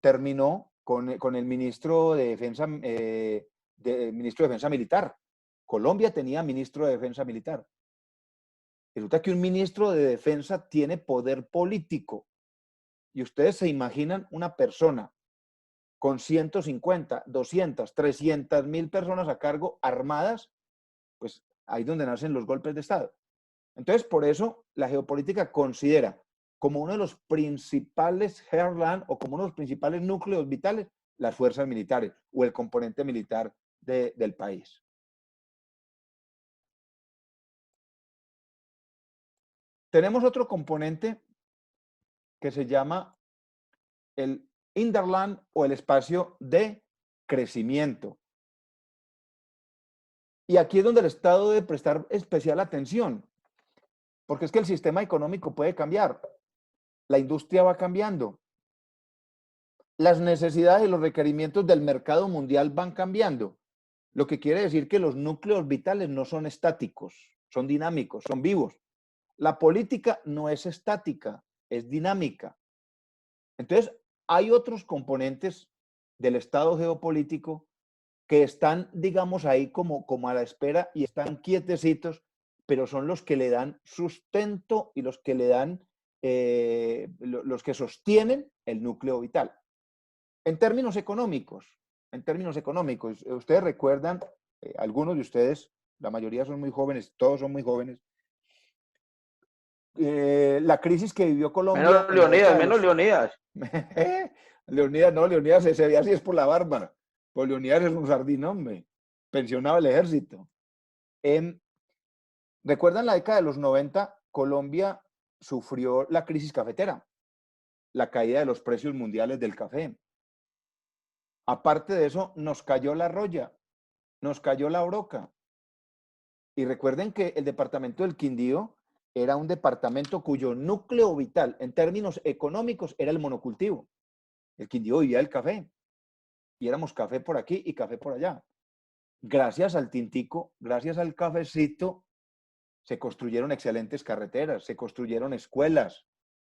terminó con el ministro de Defensa, ministro de Defensa Militar. Colombia tenía ministro de Defensa Militar. Resulta que un ministro de Defensa tiene poder político. Y ustedes se imaginan una persona con 150, 200, 300.000 personas a cargo armadas, pues ahí es donde nacen los golpes de Estado. Entonces, por eso la geopolítica considera como uno de los principales heartland o como uno de los principales núcleos vitales las fuerzas militares o el componente militar del país. Tenemos otro componente que se llama el hinterland o el espacio de crecimiento. Y aquí es donde el Estado debe prestar especial atención, porque es que el sistema económico puede cambiar, la industria va cambiando, las necesidades y los requerimientos del mercado mundial van cambiando, lo que quiere decir que los núcleos vitales no son estáticos, son dinámicos, son vivos. La política no es estática, es dinámica. Entonces, hay otros componentes del estado geopolítico que están, digamos, ahí como a la espera y están quietecitos, pero son los que le dan sustento y los que le dan, los que sostienen el núcleo vital. En términos económicos, ustedes recuerdan, algunos de ustedes, la mayoría son muy jóvenes, todos son muy jóvenes, la crisis que vivió Colombia. Menos Leonidas. Leonidas, no, Leonidas se ve así, es por la barba. Pues Leonidas es un sardín, hombre, pensionado del ejército. ¿Recuerdan la década de los 90? Colombia sufrió la crisis cafetera, la caída de los precios mundiales del café. Aparte de eso, nos cayó la roya, nos cayó la broca. Y recuerden que el departamento del Quindío era un departamento cuyo núcleo vital en términos económicos era el monocultivo. El Quindío vivía del café. Y éramos café por aquí y café por allá. Gracias al tintico, gracias al cafecito, se construyeron excelentes carreteras, se construyeron escuelas.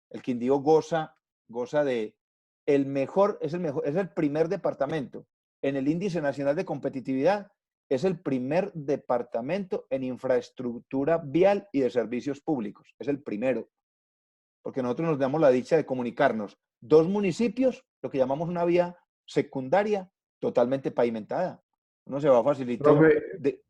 El Quindío goza de es el primer departamento en el índice nacional de competitividad, es el primer departamento en infraestructura vial y de servicios públicos. Es el primero. Porque nosotros nos damos la dicha de comunicarnos 2 municipios, lo que llamamos una vía secundaria totalmente pavimentada. Uno se va a facilitar.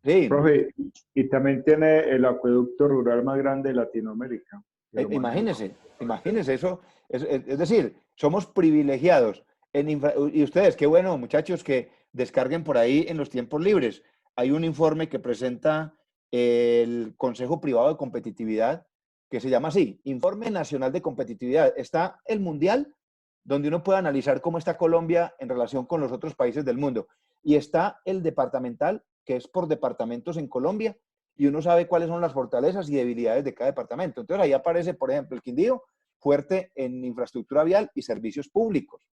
Sí. Profe, y también tiene el acueducto rural más grande de Latinoamérica. Imagínense eso. Es decir, somos privilegiados. Y ustedes, qué bueno, muchachos, que descarguen por ahí en los tiempos libres. Hay un informe que presenta el Consejo Privado de Competitividad, que se llama así, Informe Nacional de Competitividad. Está el Mundial, donde uno puede analizar cómo está Colombia en relación con los otros países del mundo. Y está el departamental, que es por departamentos en Colombia, y uno sabe cuáles son las fortalezas y debilidades de cada departamento. Entonces ahí aparece, por ejemplo, el Quindío fuerte en infraestructura vial y servicios públicos.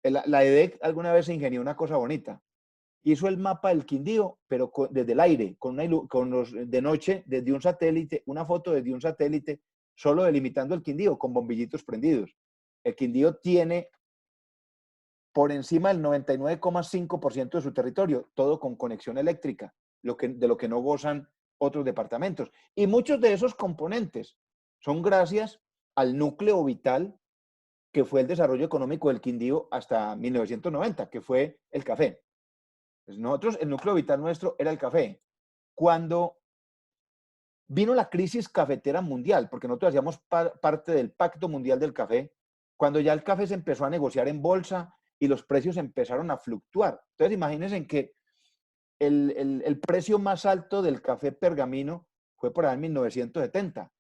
La EDEC alguna vez se ingenió una cosa bonita. Hizo el mapa del Quindío, pero desde el aire, de noche, desde un satélite, una foto desde un satélite, solo delimitando el Quindío con bombillitos prendidos. El Quindío tiene por encima del 99,5% de su territorio, todo con conexión eléctrica, de lo que no gozan otros departamentos. Y muchos de esos componentes son gracias al núcleo vital que fue el desarrollo económico del Quindío hasta 1990, que fue el café. Pues nosotros, el núcleo vital nuestro era el café. Cuando vino la crisis cafetera mundial, porque nosotros hacíamos parte del Pacto Mundial del Café, cuando ya el café se empezó a negociar en bolsa y los precios empezaron a fluctuar. Entonces, imagínense en que el precio más alto del café pergamino fue por ahí en 1970,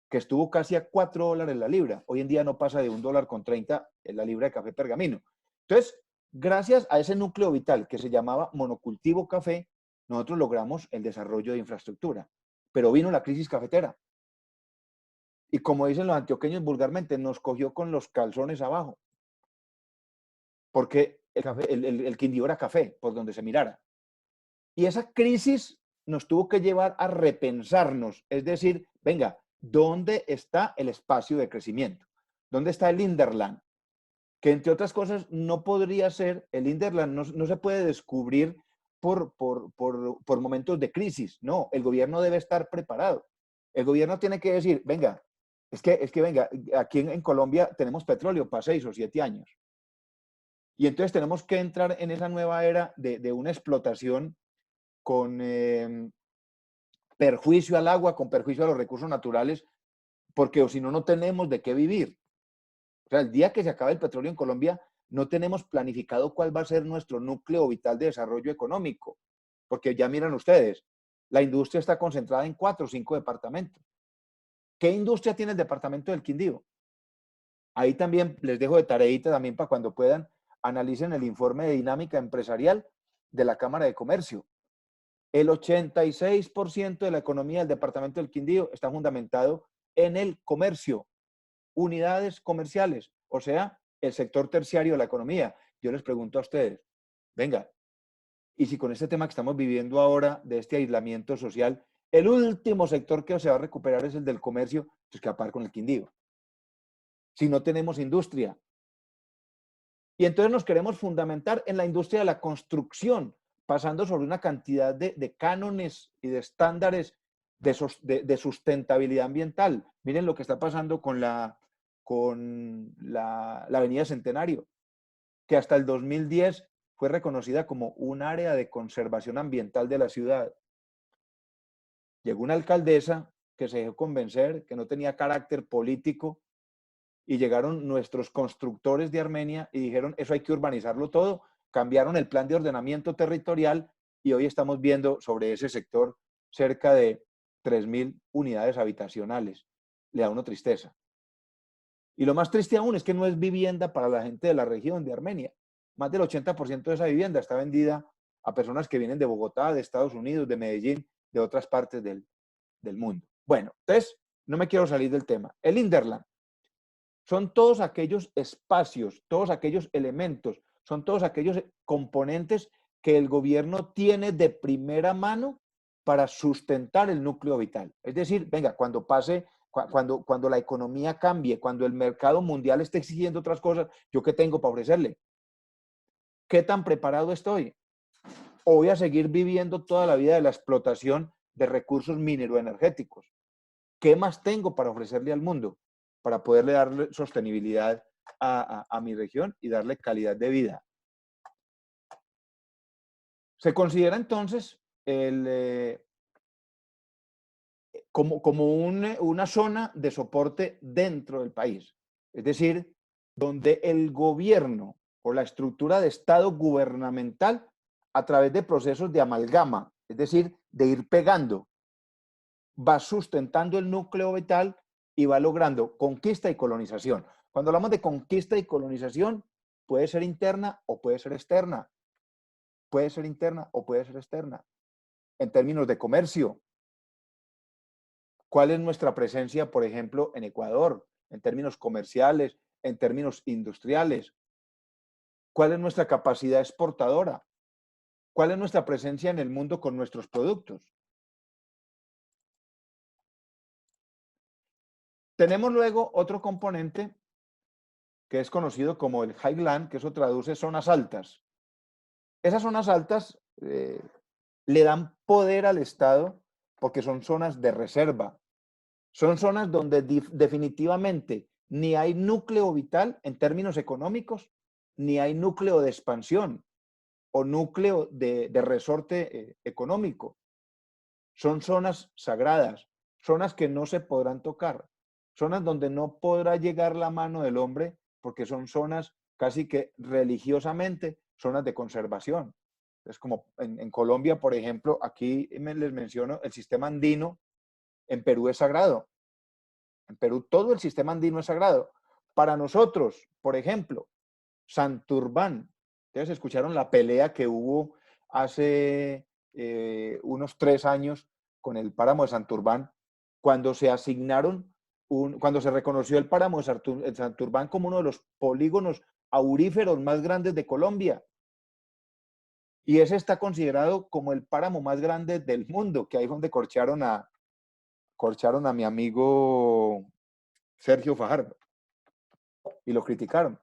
que estuvo casi a $4 la libra. Hoy en día no pasa de $1.30 en la libra de café pergamino. Entonces, gracias a ese núcleo vital que se llamaba monocultivo café, nosotros logramos el desarrollo de infraestructura. Pero vino la crisis cafetera. Y como dicen los antioqueños vulgarmente, nos cogió con los calzones abajo. Porque el Quindío era café, por donde se mirara. Y esa crisis nos tuvo que llevar a repensarnos. Es decir, venga, ¿dónde está el espacio de crecimiento? ¿Dónde está el hinterland? Que entre otras cosas no podría ser, el hinterland no se puede descubrir por momentos de crisis. No, el gobierno debe estar preparado. El gobierno tiene que decir, venga, es que venga, aquí en Colombia tenemos petróleo para 6 o 7 años. Y entonces tenemos que entrar en esa nueva era de una explotación con perjuicio al agua, con perjuicio a los recursos naturales, porque o si no, no tenemos de qué vivir. O sea, el día que se acabe el petróleo en Colombia, no tenemos planificado cuál va a ser nuestro núcleo vital de desarrollo económico. Porque ya miran ustedes, la industria está concentrada en 4 o 5 departamentos. ¿Qué industria tiene el departamento del Quindío? Ahí también les dejo de tareita también para cuando puedan, analicen el informe de dinámica empresarial de la Cámara de Comercio. El 86% de la economía del departamento del Quindío está fundamentado en el comercio, unidades comerciales, o sea, el sector terciario de la economía. Yo les pregunto a ustedes, venga, y si con este tema que estamos viviendo ahora, de este aislamiento social, el último sector que se va a recuperar es el del comercio, pues que apar con el Quindío. Si no tenemos industria. Y entonces nos queremos fundamentar en la industria de la construcción, pasando sobre una cantidad de cánones y de estándares de sustentabilidad ambiental. Miren lo que está pasando con la Avenida Centenario, que hasta el 2010 fue reconocida como un área de conservación ambiental de la ciudad. Llegó una alcaldesa que se dejó convencer, que no tenía carácter político, y llegaron nuestros constructores de Armenia y dijeron, eso hay que urbanizarlo todo, cambiaron el plan de ordenamiento territorial y hoy estamos viendo sobre ese sector cerca de 3.000 unidades habitacionales. Le da uno tristeza. Y lo más triste aún es que no es vivienda para la gente de la región de Armenia. Más del 80% de esa vivienda está vendida a personas que vienen de Bogotá, de Estados Unidos, de Medellín, de otras partes del mundo. Bueno, entonces, no me quiero salir del tema. El hinterland son todos aquellos espacios, todos aquellos elementos, son todos aquellos componentes que el gobierno tiene de primera mano para sustentar el núcleo vital. Es decir, venga, cuando pase, cuando la economía cambie, cuando el mercado mundial esté exigiendo otras cosas, ¿yo qué tengo para ofrecerle? ¿Qué tan preparado estoy? ¿O voy a seguir viviendo toda la vida de la explotación de recursos mineroenergéticos? ¿Qué más tengo para ofrecerle al mundo? Para poderle darle sostenibilidad a mi región y darle calidad de vida. Se considera entonces como una zona de soporte dentro del país. Es decir, donde el gobierno o la estructura de Estado gubernamental, a través de procesos de amalgama, es decir, de ir pegando, va sustentando el núcleo vital y va logrando conquista y colonización. Cuando hablamos de conquista y colonización, puede ser interna o puede ser externa. Puede ser interna o puede ser externa. En términos de comercio, ¿cuál es nuestra presencia, por ejemplo, en Ecuador, en términos comerciales, en términos industriales. ¿Cuál es nuestra capacidad exportadora? ¿Cuál es nuestra presencia en el mundo con nuestros productos? Tenemos luego otro componente que es conocido como el highland, que eso traduce zonas altas. Esas zonas altas le dan poder al Estado porque son zonas de reserva. Son zonas donde definitivamente ni hay núcleo vital en términos económicos, ni hay núcleo de expansión o núcleo de resorte económico. Son zonas sagradas, zonas que no se podrán tocar, zonas donde no podrá llegar la mano del hombre porque son zonas casi que religiosamente, zonas de conservación. Es como en Colombia, por ejemplo, aquí les menciono el sistema andino, en Perú es sagrado. En Perú todo el sistema andino es sagrado. Para nosotros, por ejemplo, Santurbán. Ustedes escucharon la pelea que hubo hace unos 3 años con el páramo de Santurbán, cuando se asignaron, cuando se reconoció el páramo de Santurbán como uno de los polígonos auríferos más grandes de Colombia. Y ese está considerado como el páramo más grande del mundo, que ahí es donde corcharon a mi amigo Sergio Fajardo y lo criticaron.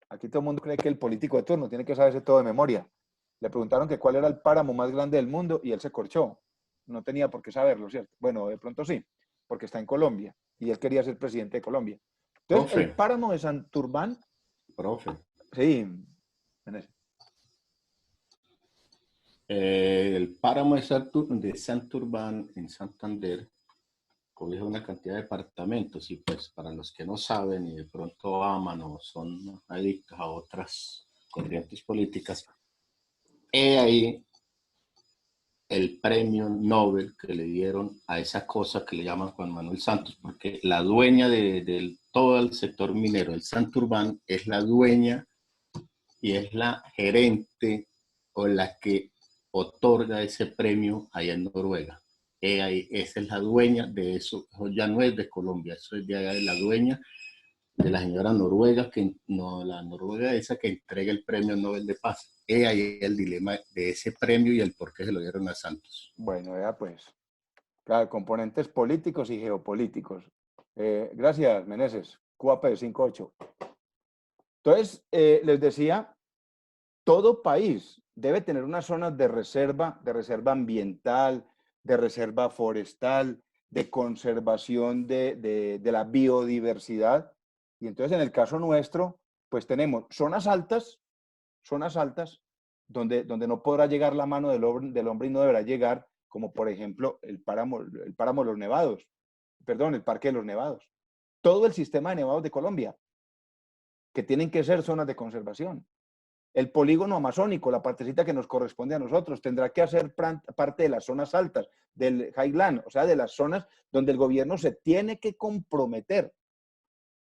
Aquí todo el mundo cree que el político de turno tiene que saberse todo de memoria. Le preguntaron que cuál era el páramo más grande del mundo y él se corchó. No tenía por qué saberlo, ¿cierto? Bueno, de pronto sí, porque está en Colombia y él quería ser presidente de Colombia. Entonces, Profe. el páramo de Santurbán... Profe. Sí. El páramo de Santurbán en Santander cobija una cantidad de departamentos y pues para los que no saben y de pronto aman o son adictos a otras corrientes políticas, he ahí el premio Nobel que le dieron a esa cosa que le llaman Juan Manuel Santos, porque la dueña de todo el sector minero, el Santurbán, es la dueña y es la gerente o la que otorga ese premio allá en Noruega. Esa es la dueña de eso. Eso ya no es de Colombia, eso es de allá de la dueña, de la señora noruega, la noruega esa que entrega el premio Nobel de Paz. Ahí el dilema de ese premio y el por qué se lo dieron a Santos. Bueno, ya pues, claro, componentes políticos y geopolíticos. Gracias, Meneses. QAP 58. Entonces, les decía, todo país debe tener unas zonas de reserva ambiental, de reserva forestal, de conservación de la biodiversidad. Y entonces, en el caso nuestro, pues tenemos zonas altas, donde no podrá llegar la mano del hombre y no deberá llegar, como por ejemplo el páramo de los Nevados, perdón, el Parque de los Nevados. Todo el sistema de nevados de Colombia, que tienen que ser zonas de conservación. El polígono amazónico, la partecita que nos corresponde a nosotros, tendrá que hacer parte de las zonas altas, del highland, o sea, de las zonas donde el gobierno se tiene que comprometer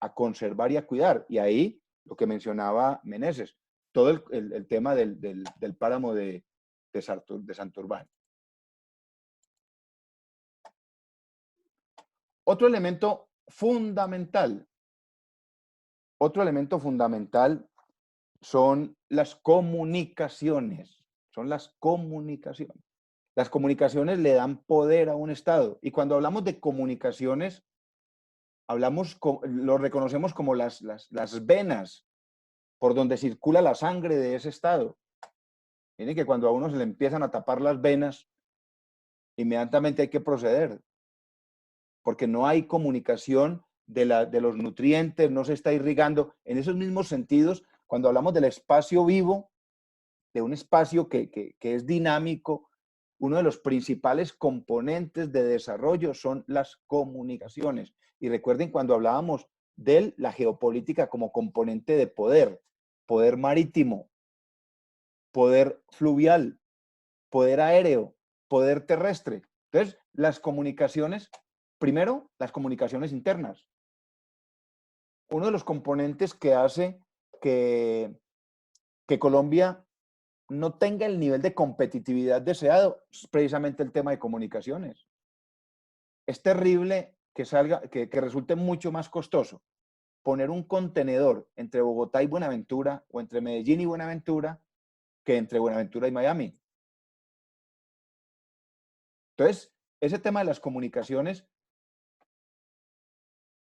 a conservar y a cuidar. Y ahí, lo que mencionaba Meneses, todo el tema del páramo de Santurbán. Otro elemento fundamental son las comunicaciones. Las comunicaciones le dan poder a un Estado. Y cuando hablamos de comunicaciones, lo reconocemos como las venas por donde circula la sangre de ese Estado. Miren que cuando a uno se le empiezan a tapar las venas, inmediatamente hay que proceder, porque no hay comunicación de los nutrientes, no se está irrigando. En esos mismos sentidos, cuando hablamos del espacio vivo, de un espacio que es dinámico, uno de los principales componentes de desarrollo son las comunicaciones. Y recuerden cuando hablábamos de la geopolítica como componente de poder marítimo, poder fluvial, poder aéreo, poder terrestre. Entonces, las comunicaciones, primero, las comunicaciones internas. Uno de los componentes que hace que Colombia no tenga el nivel de competitividad deseado es precisamente el tema de comunicaciones. Es terrible que salga, que resulte mucho más costoso poner un contenedor entre Bogotá y Buenaventura o entre Medellín y Buenaventura que entre Buenaventura y Miami. Entonces, ese tema de las comunicaciones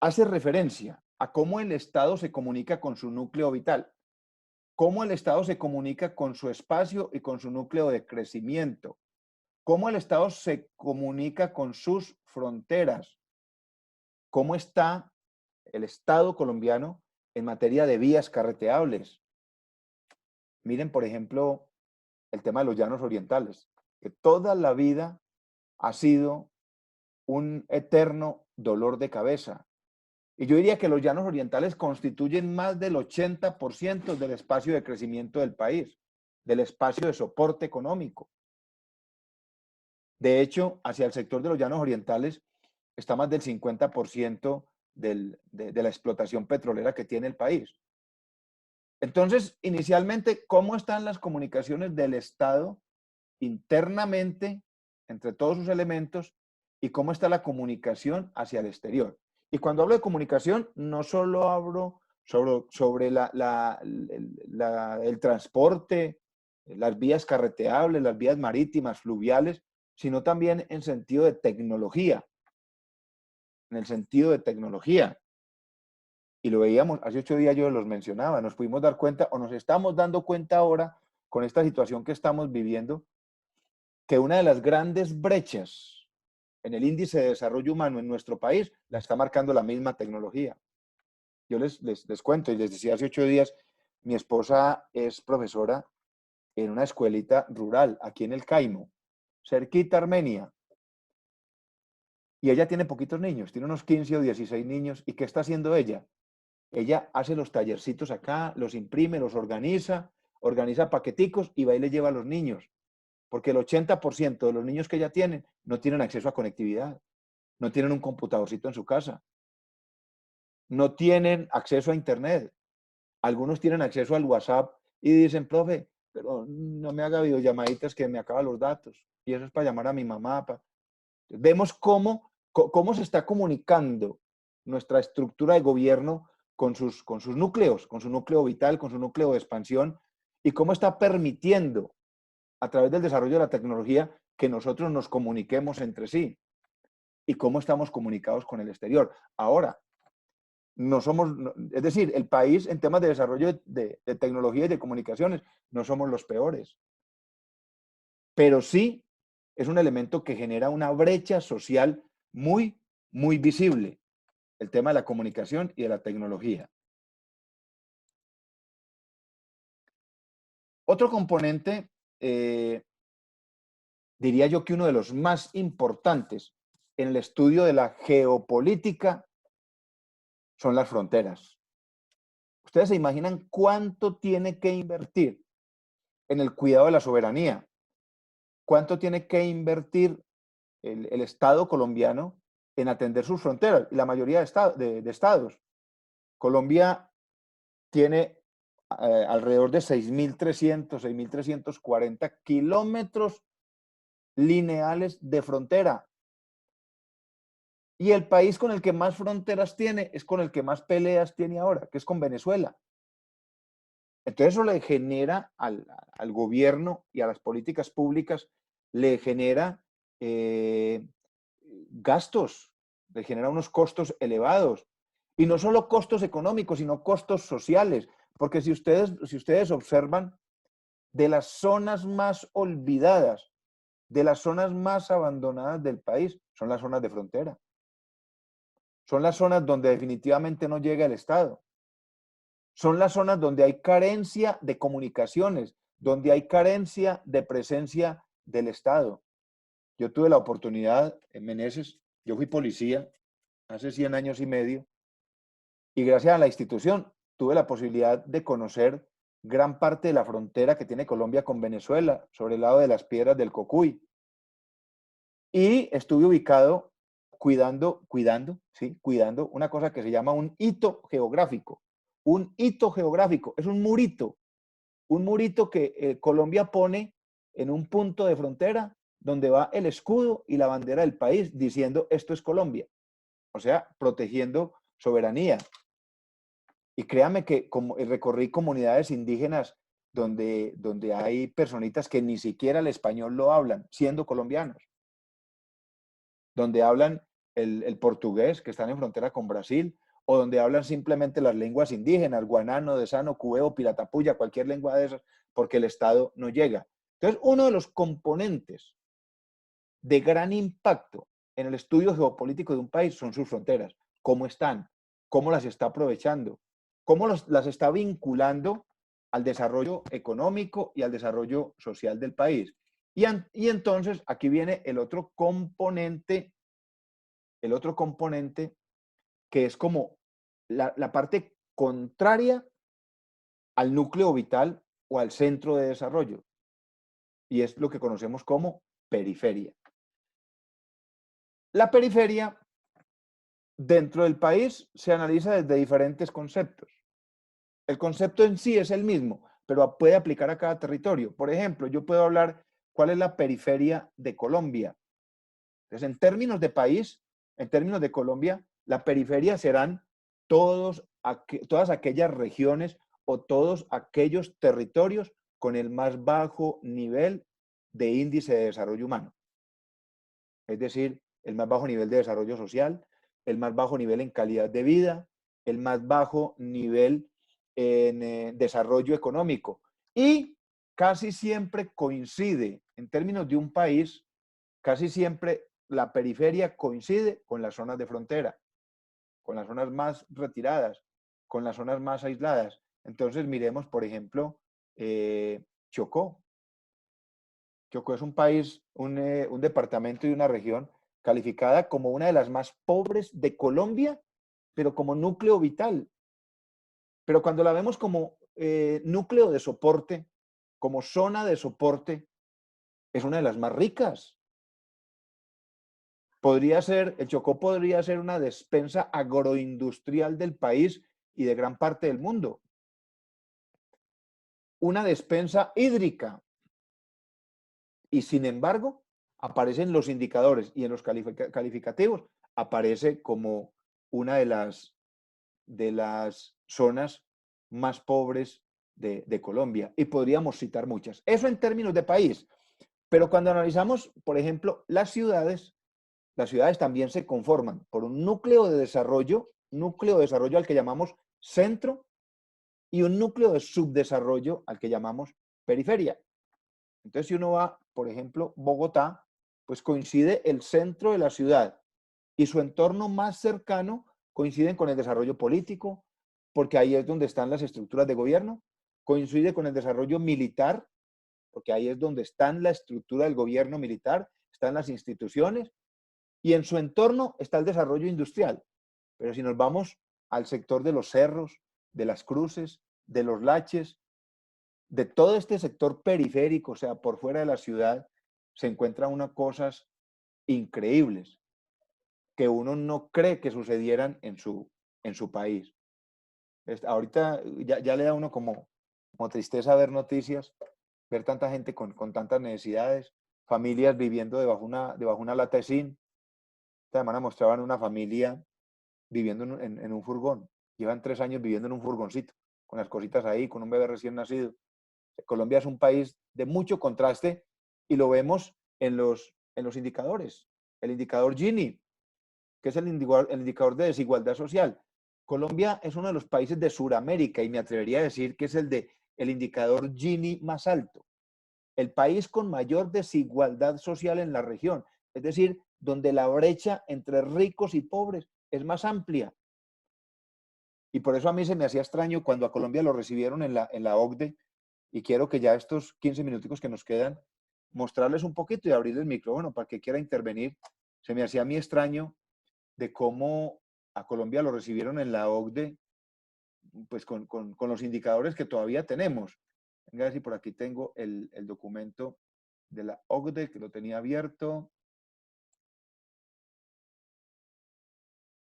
hace referencia a cómo el Estado se comunica con su núcleo vital, cómo el Estado se comunica con su espacio y con su núcleo de crecimiento, cómo el Estado se comunica con sus fronteras, cómo está el Estado colombiano en materia de vías carreteables. Miren, por ejemplo, el tema de los llanos orientales, que toda la vida ha sido un eterno dolor de cabeza. Y yo diría que los llanos orientales constituyen más del 80% del espacio de crecimiento del país, del espacio de soporte económico. De hecho, hacia el sector de los llanos orientales está más del 50% de la explotación petrolera que tiene el país. Entonces, inicialmente, ¿cómo están las comunicaciones del Estado internamente entre todos sus elementos y cómo está la comunicación hacia el exterior? Y cuando hablo de comunicación, no solo hablo sobre el transporte, las vías carreteables, las vías marítimas, fluviales, sino también en sentido de tecnología. En el sentido de tecnología. Y lo veíamos, hace 8 días yo los mencionaba, nos pudimos dar cuenta, o nos estamos dando cuenta ahora, con esta situación que estamos viviendo, que una de las grandes brechas en el índice de desarrollo humano en nuestro país la está marcando la misma tecnología. Yo les cuento, y les decía hace 8 días, mi esposa es profesora en una escuelita rural, aquí en el Caimo, cerquita Armenia. Y ella tiene poquitos niños, tiene unos 15 o 16 niños. ¿Y qué está haciendo ella? Ella hace los tallercitos acá, los imprime, los organiza paqueticos y va y le lleva a los niños. Porque el 80% de los niños que ella tiene no tienen acceso a conectividad, no tienen un computadorcito en su casa, no tienen acceso a Internet. Algunos tienen acceso al WhatsApp y dicen, profe, pero no me haga videollamaditas que me acaban los datos. Y eso es para llamar a mi mamá. Vemos cómo se está comunicando nuestra estructura de gobierno con sus núcleos, con su núcleo vital, con su núcleo de expansión, y cómo está permitiendo, a través del desarrollo de la tecnología, que nosotros nos comuniquemos entre sí, y cómo estamos comunicados con el exterior. Ahora, no somos, es decir, el país en temas de desarrollo de tecnología y de comunicaciones, no somos los peores. Pero sí es un elemento que genera una brecha social muy, muy visible. El tema de la comunicación y de la tecnología. Otro componente, diría yo que uno de los más importantes en el estudio de la geopolítica son las fronteras. ¿Ustedes se imaginan cuánto tiene que invertir en el cuidado de la soberanía? ¿Cuánto tiene que invertir el Estado colombiano en atender sus fronteras? Y la mayoría de estados. Colombia tiene alrededor de 6.300, 6.340 kilómetros lineales de frontera. Y el país con el que más fronteras tiene es con el que más peleas tiene ahora, que es con Venezuela. Entonces eso le genera al gobierno y a las políticas públicas, le genera gastos, le genera unos costos elevados. Y no solo costos económicos, sino costos sociales. Porque si ustedes observan, de las zonas más olvidadas, de las zonas más abandonadas del país, son las zonas de frontera. Son las zonas donde definitivamente no llega el Estado. Son las zonas donde hay carencia de comunicaciones, donde hay carencia de presencia del Estado. Yo tuve la oportunidad en Meneses, yo fui policía hace 100 años y medio, y gracias a la institución tuve la posibilidad de conocer gran parte de la frontera que tiene Colombia con Venezuela, sobre el lado de las piedras del Cocuy. Y estuve ubicado cuidando una cosa que se llama un hito geográfico. Un hito geográfico es un murito que Colombia pone en un punto de frontera donde va el escudo y la bandera del país diciendo esto es Colombia. o sea, protegiendo soberanía. Y créame que como recorrí comunidades indígenas donde hay personitas que ni siquiera el español lo hablan, siendo colombianos, donde hablan el portugués, que están en frontera con Brasil, o donde hablan simplemente las lenguas indígenas, guanano, desano, cubeo, piratapuya, cualquier lengua de esas, porque el Estado no llega. Entonces, uno de los componentes de gran impacto en el estudio geopolítico de un país son sus fronteras, cómo están, cómo las está aprovechando, cómo las está vinculando al desarrollo económico y al desarrollo social del país. Y entonces aquí viene el otro componente que es como la parte contraria al núcleo vital o al centro de desarrollo. Y es lo que conocemos como periferia. La periferia dentro del país se analiza desde diferentes conceptos. El concepto en sí es el mismo, pero puede aplicar a cada territorio. Por ejemplo, yo puedo hablar cuál es la periferia de Colombia. Entonces, en términos de país, en términos de Colombia, la periferia serán todas aquellas regiones o todos aquellos territorios con el más bajo nivel de índice de desarrollo humano. Es decir, el más bajo nivel de desarrollo social, el más bajo nivel en calidad de vida, el más bajo nivel en desarrollo económico. Y casi siempre coincide, en términos de un país, casi siempre la periferia coincide con las zonas de frontera, con las zonas más retiradas, con las zonas más aisladas. Entonces miremos, por ejemplo, Chocó. Chocó es un país, un departamento y una región calificada como una de las más pobres de Colombia, pero como núcleo vital. Pero cuando la vemos como núcleo de soporte, como zona de soporte, es una de las más ricas. El Chocó podría ser una despensa agroindustrial del país y de gran parte del mundo. Una despensa hídrica. Y sin embargo, aparecen los indicadores y en los calificativos aparece como una de las zonas más pobres de Colombia. Y podríamos citar muchas. Eso en términos de país. Pero cuando analizamos, por ejemplo, las ciudades también se conforman por un núcleo de desarrollo al que llamamos centro y un núcleo de subdesarrollo al que llamamos periferia. Entonces, si uno va, por ejemplo, Bogotá, pues coincide el centro de la ciudad y su entorno más cercano coinciden con el desarrollo político, porque ahí es donde están las estructuras de gobierno, coincide con el desarrollo militar, porque ahí es donde está la estructura del gobierno militar, están las instituciones, y en su entorno está el desarrollo industrial. Pero si nos vamos al sector de los cerros, de las cruces, de los laches, de todo este sector periférico, o sea, por fuera de la ciudad, se encuentran unas cosas increíbles que uno no cree que sucedieran en su país. Ahorita ya le da a uno como tristeza ver noticias, ver tanta gente con tantas necesidades, familias viviendo debajo una lata de zinc. Esta semana mostraban una familia viviendo en un furgón. Llevan 3 años viviendo en un furgoncito, con las cositas ahí, con un bebé recién nacido. Colombia es un país de mucho contraste y lo vemos en los indicadores. El indicador Gini, que es el indicador de desigualdad social. Colombia es uno de los países de Sudamérica y me atrevería a decir que es el indicador Gini más alto. El país con mayor desigualdad social en la región, es decir, donde la brecha entre ricos y pobres es más amplia. Y por eso a mí se me hacía extraño cuando a Colombia lo recibieron en la OCDE, y quiero que ya estos 15 minuticos que nos quedan, mostrarles un poquito y abrirles el micrófono para que quiera intervenir. Se me hacía a mí extraño de cómo a Colombia lo recibieron en la OCDE, pues con los indicadores que todavía tenemos. Venga a ver si por aquí tengo el documento de la OCDE, que lo tenía abierto.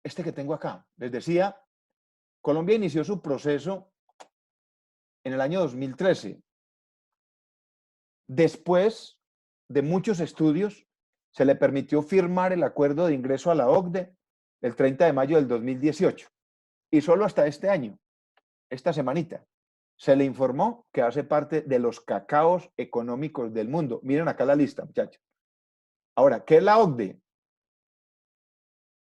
Este que tengo acá. Les decía, Colombia inició su proceso en el año 2013. Después de muchos estudios, se le permitió firmar el acuerdo de ingreso a la OCDE el 30 de mayo del 2018. Y solo hasta este año, esta semanita, se le informó que hace parte de los cacaos económicos del mundo. Miren acá la lista, muchachos. Ahora, ¿qué es la OCDE?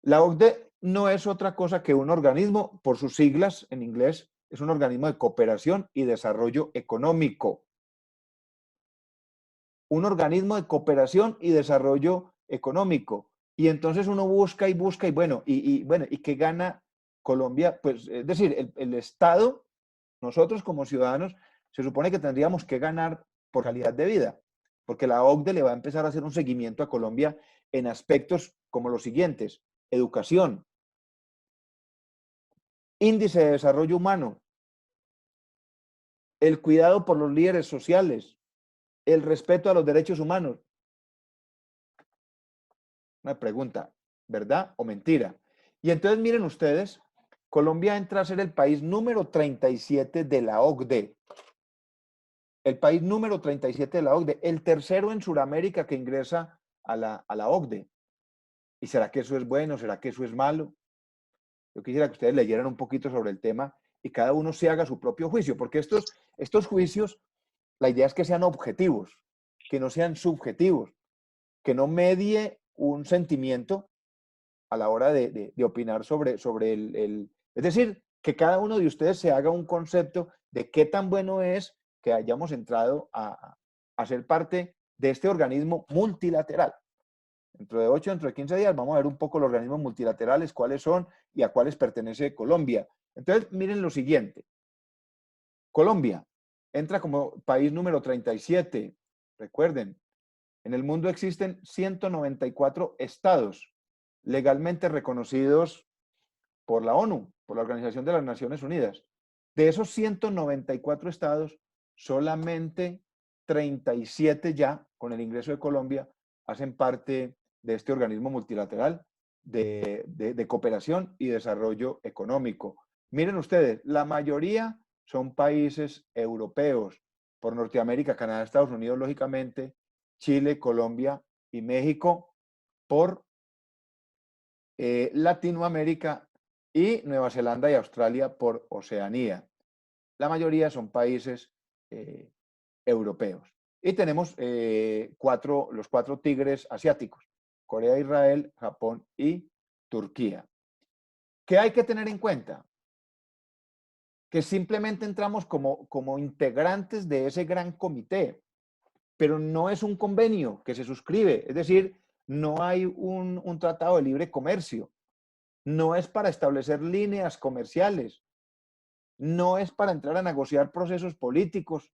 La OCDE no es otra cosa que un organismo, por sus siglas en inglés, es un organismo de cooperación y desarrollo económico. Un organismo de cooperación y desarrollo económico. Y entonces uno busca y busca y bueno, ¿y qué gana Colombia? Pues es decir, el Estado, nosotros como ciudadanos, se supone que tendríamos que ganar por calidad de vida, porque la OCDE le va a empezar a hacer un seguimiento a Colombia en aspectos como los siguientes: educación, índice de desarrollo humano, el cuidado por los líderes sociales, el respeto a los derechos humanos. Una pregunta, ¿verdad o mentira? Y entonces miren ustedes, Colombia entra a ser el país número 37 de la OCDE. El país número 37 de la OCDE, el tercero en Sudamérica que ingresa a la OCDE. ¿Y será que eso es bueno? ¿Será que eso es malo? Yo quisiera que ustedes leyeran un poquito sobre el tema y cada uno se haga su propio juicio, porque estos juicios, la idea es que sean objetivos, que no sean subjetivos, que no medie un sentimiento a la hora de opinar sobre Es decir, que cada uno de ustedes se haga un concepto de qué tan bueno es que hayamos entrado a ser parte de este organismo multilateral. Dentro de 8, dentro de 15 días vamos a ver un poco los organismos multilaterales, cuáles son y a cuáles pertenece Colombia. Entonces, miren lo siguiente. Colombia entra como país número 37. Recuerden, en el mundo existen 194 estados legalmente reconocidos por la ONU, por la Organización de las Naciones Unidas. De esos 194 estados, solamente 37 ya, con el ingreso de Colombia, hacen parte de este organismo multilateral de cooperación y desarrollo económico. Miren ustedes, la mayoría son países europeos, por Norteamérica, Canadá, Estados Unidos, lógicamente, Chile, Colombia y México, por Latinoamérica, y Nueva Zelanda y Australia por Oceanía. La mayoría son países europeos. Y tenemos los cuatro tigres asiáticos: Corea, Israel, Japón y Turquía. ¿Qué hay que tener en cuenta? Que simplemente entramos como integrantes de ese gran comité, pero no es un convenio que se suscribe, es decir, no hay un tratado de libre comercio, no es para establecer líneas comerciales, no es para entrar a negociar procesos políticos,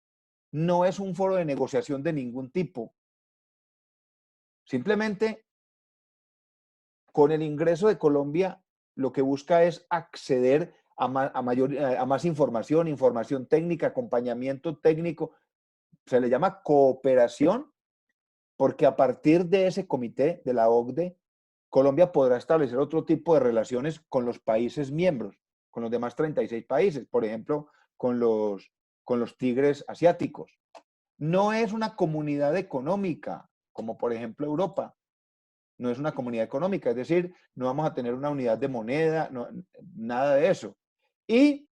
no es un foro de negociación de ningún tipo. Simplemente, con el ingreso de Colombia, lo que busca es acceder a más información, información técnica, acompañamiento técnico. Se le llama cooperación, porque a partir de ese comité de la OCDE, Colombia podrá establecer otro tipo de relaciones con los países miembros, con los demás 36 países, por ejemplo, con los tigres asiáticos. No es una comunidad económica, como por ejemplo Europa. No es una comunidad económica, es decir, no vamos a tener una unidad de moneda, no, nada de eso. Y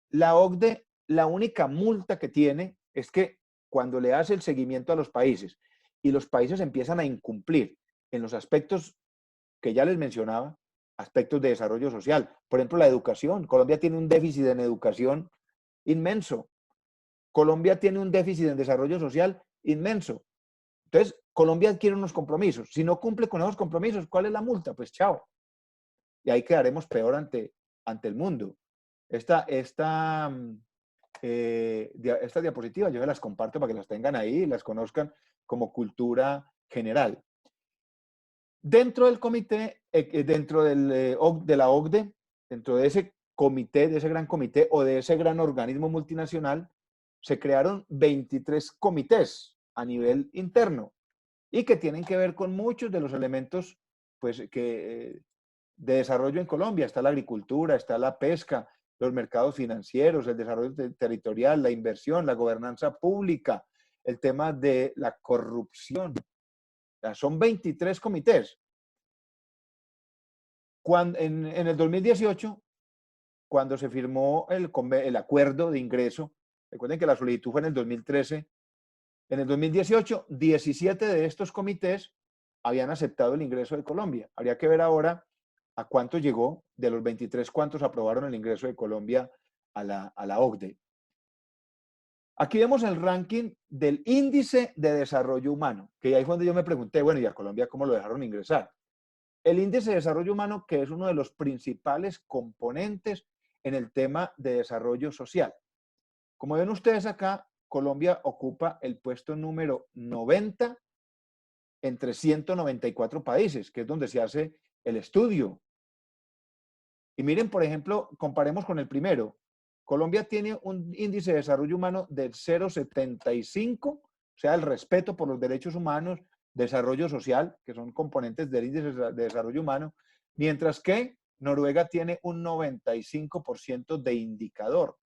la OCDE, la única multa que tiene es que cuando le hace el seguimiento a los países y los países empiezan a incumplir en los aspectos que ya les mencionaba, aspectos de desarrollo social, por ejemplo, la educación. Colombia tiene un déficit en educación inmenso. Colombia tiene un déficit en desarrollo social inmenso. Entonces, Colombia adquiere unos compromisos. Si no cumple con esos compromisos, ¿cuál es la multa? Pues chao. Y ahí quedaremos peor ante el mundo. Estas diapositivas yo se las comparto para que las tengan ahí y las conozcan como cultura general. Dentro del comité, dentro de la OCDE, dentro de ese comité, de ese gran comité o de ese gran organismo multinacional, se crearon 23 comités a nivel interno y que tienen que ver con muchos de los elementos pues, de desarrollo en Colombia. Está la agricultura, está la pesca, los mercados financieros, el desarrollo territorial, la inversión, la gobernanza pública, el tema de la corrupción. O sea, son 23 comités. En el 2018, cuando se firmó el acuerdo de ingreso, recuerden que la solicitud fue en el 2013, en el 2018, 17 de estos comités habían aceptado el ingreso de Colombia. Habría que ver ahora a cuánto llegó de los 23, cuántos aprobaron el ingreso de Colombia a la OCDE. Aquí vemos el ranking del índice de desarrollo humano, que ahí fue donde yo me pregunté, bueno, ¿y a Colombia cómo lo dejaron ingresar? El índice de desarrollo humano, que es uno de los principales componentes en el tema de desarrollo social. Como ven ustedes acá, Colombia ocupa el puesto número 90 entre 194 países, que es donde se hace el estudio. Y miren, por ejemplo, comparemos con el primero. Colombia tiene un índice de desarrollo humano del 0,75, o sea, el respeto por los derechos humanos, desarrollo social, que son componentes del índice de desarrollo humano, mientras que Noruega tiene un 95% de indicador.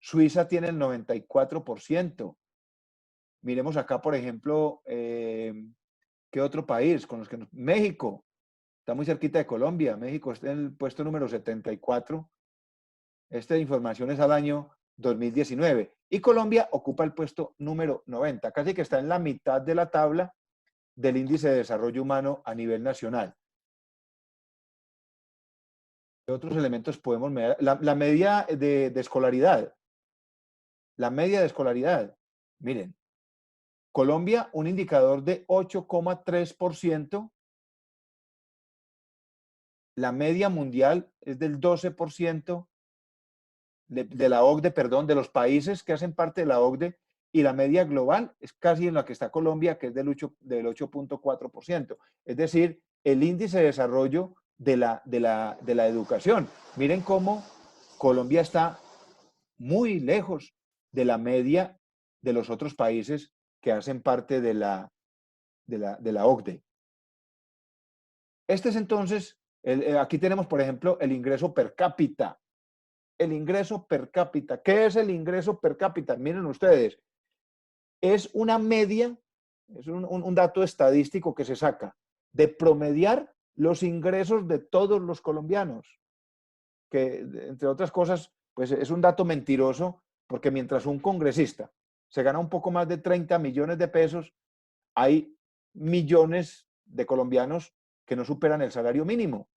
Suiza tiene el 94%. Miremos acá, por ejemplo, ¿qué otro país? México, está muy cerquita de Colombia. México está en el puesto número 74. Esta información es al año 2019. Y Colombia ocupa el puesto número 90, casi que está en la mitad de la tabla del índice de desarrollo humano a nivel nacional. ¿Qué otros elementos podemos medir? La media de escolaridad. La media de escolaridad. Miren, Colombia, un indicador de 8,3%. La media mundial es del 12%. De la OCDE, perdón, de los países que hacen parte de la OCDE, y la media global es casi en la que está Colombia, que es del 8,4%. Es decir, el índice de desarrollo de la educación. Miren cómo Colombia está muy lejos de la media de los otros países que hacen parte de la OCDE. Este es entonces, aquí tenemos, por ejemplo, el ingreso per cápita. El ingreso per cápita. ¿Qué es el ingreso per cápita? Miren ustedes, es una media, es un dato estadístico que se saca de promediar los ingresos de todos los colombianos, que entre otras cosas, pues es un dato mentiroso, porque mientras un congresista se gana un poco más de 30 millones de pesos, hay millones de colombianos que no superan el salario mínimo.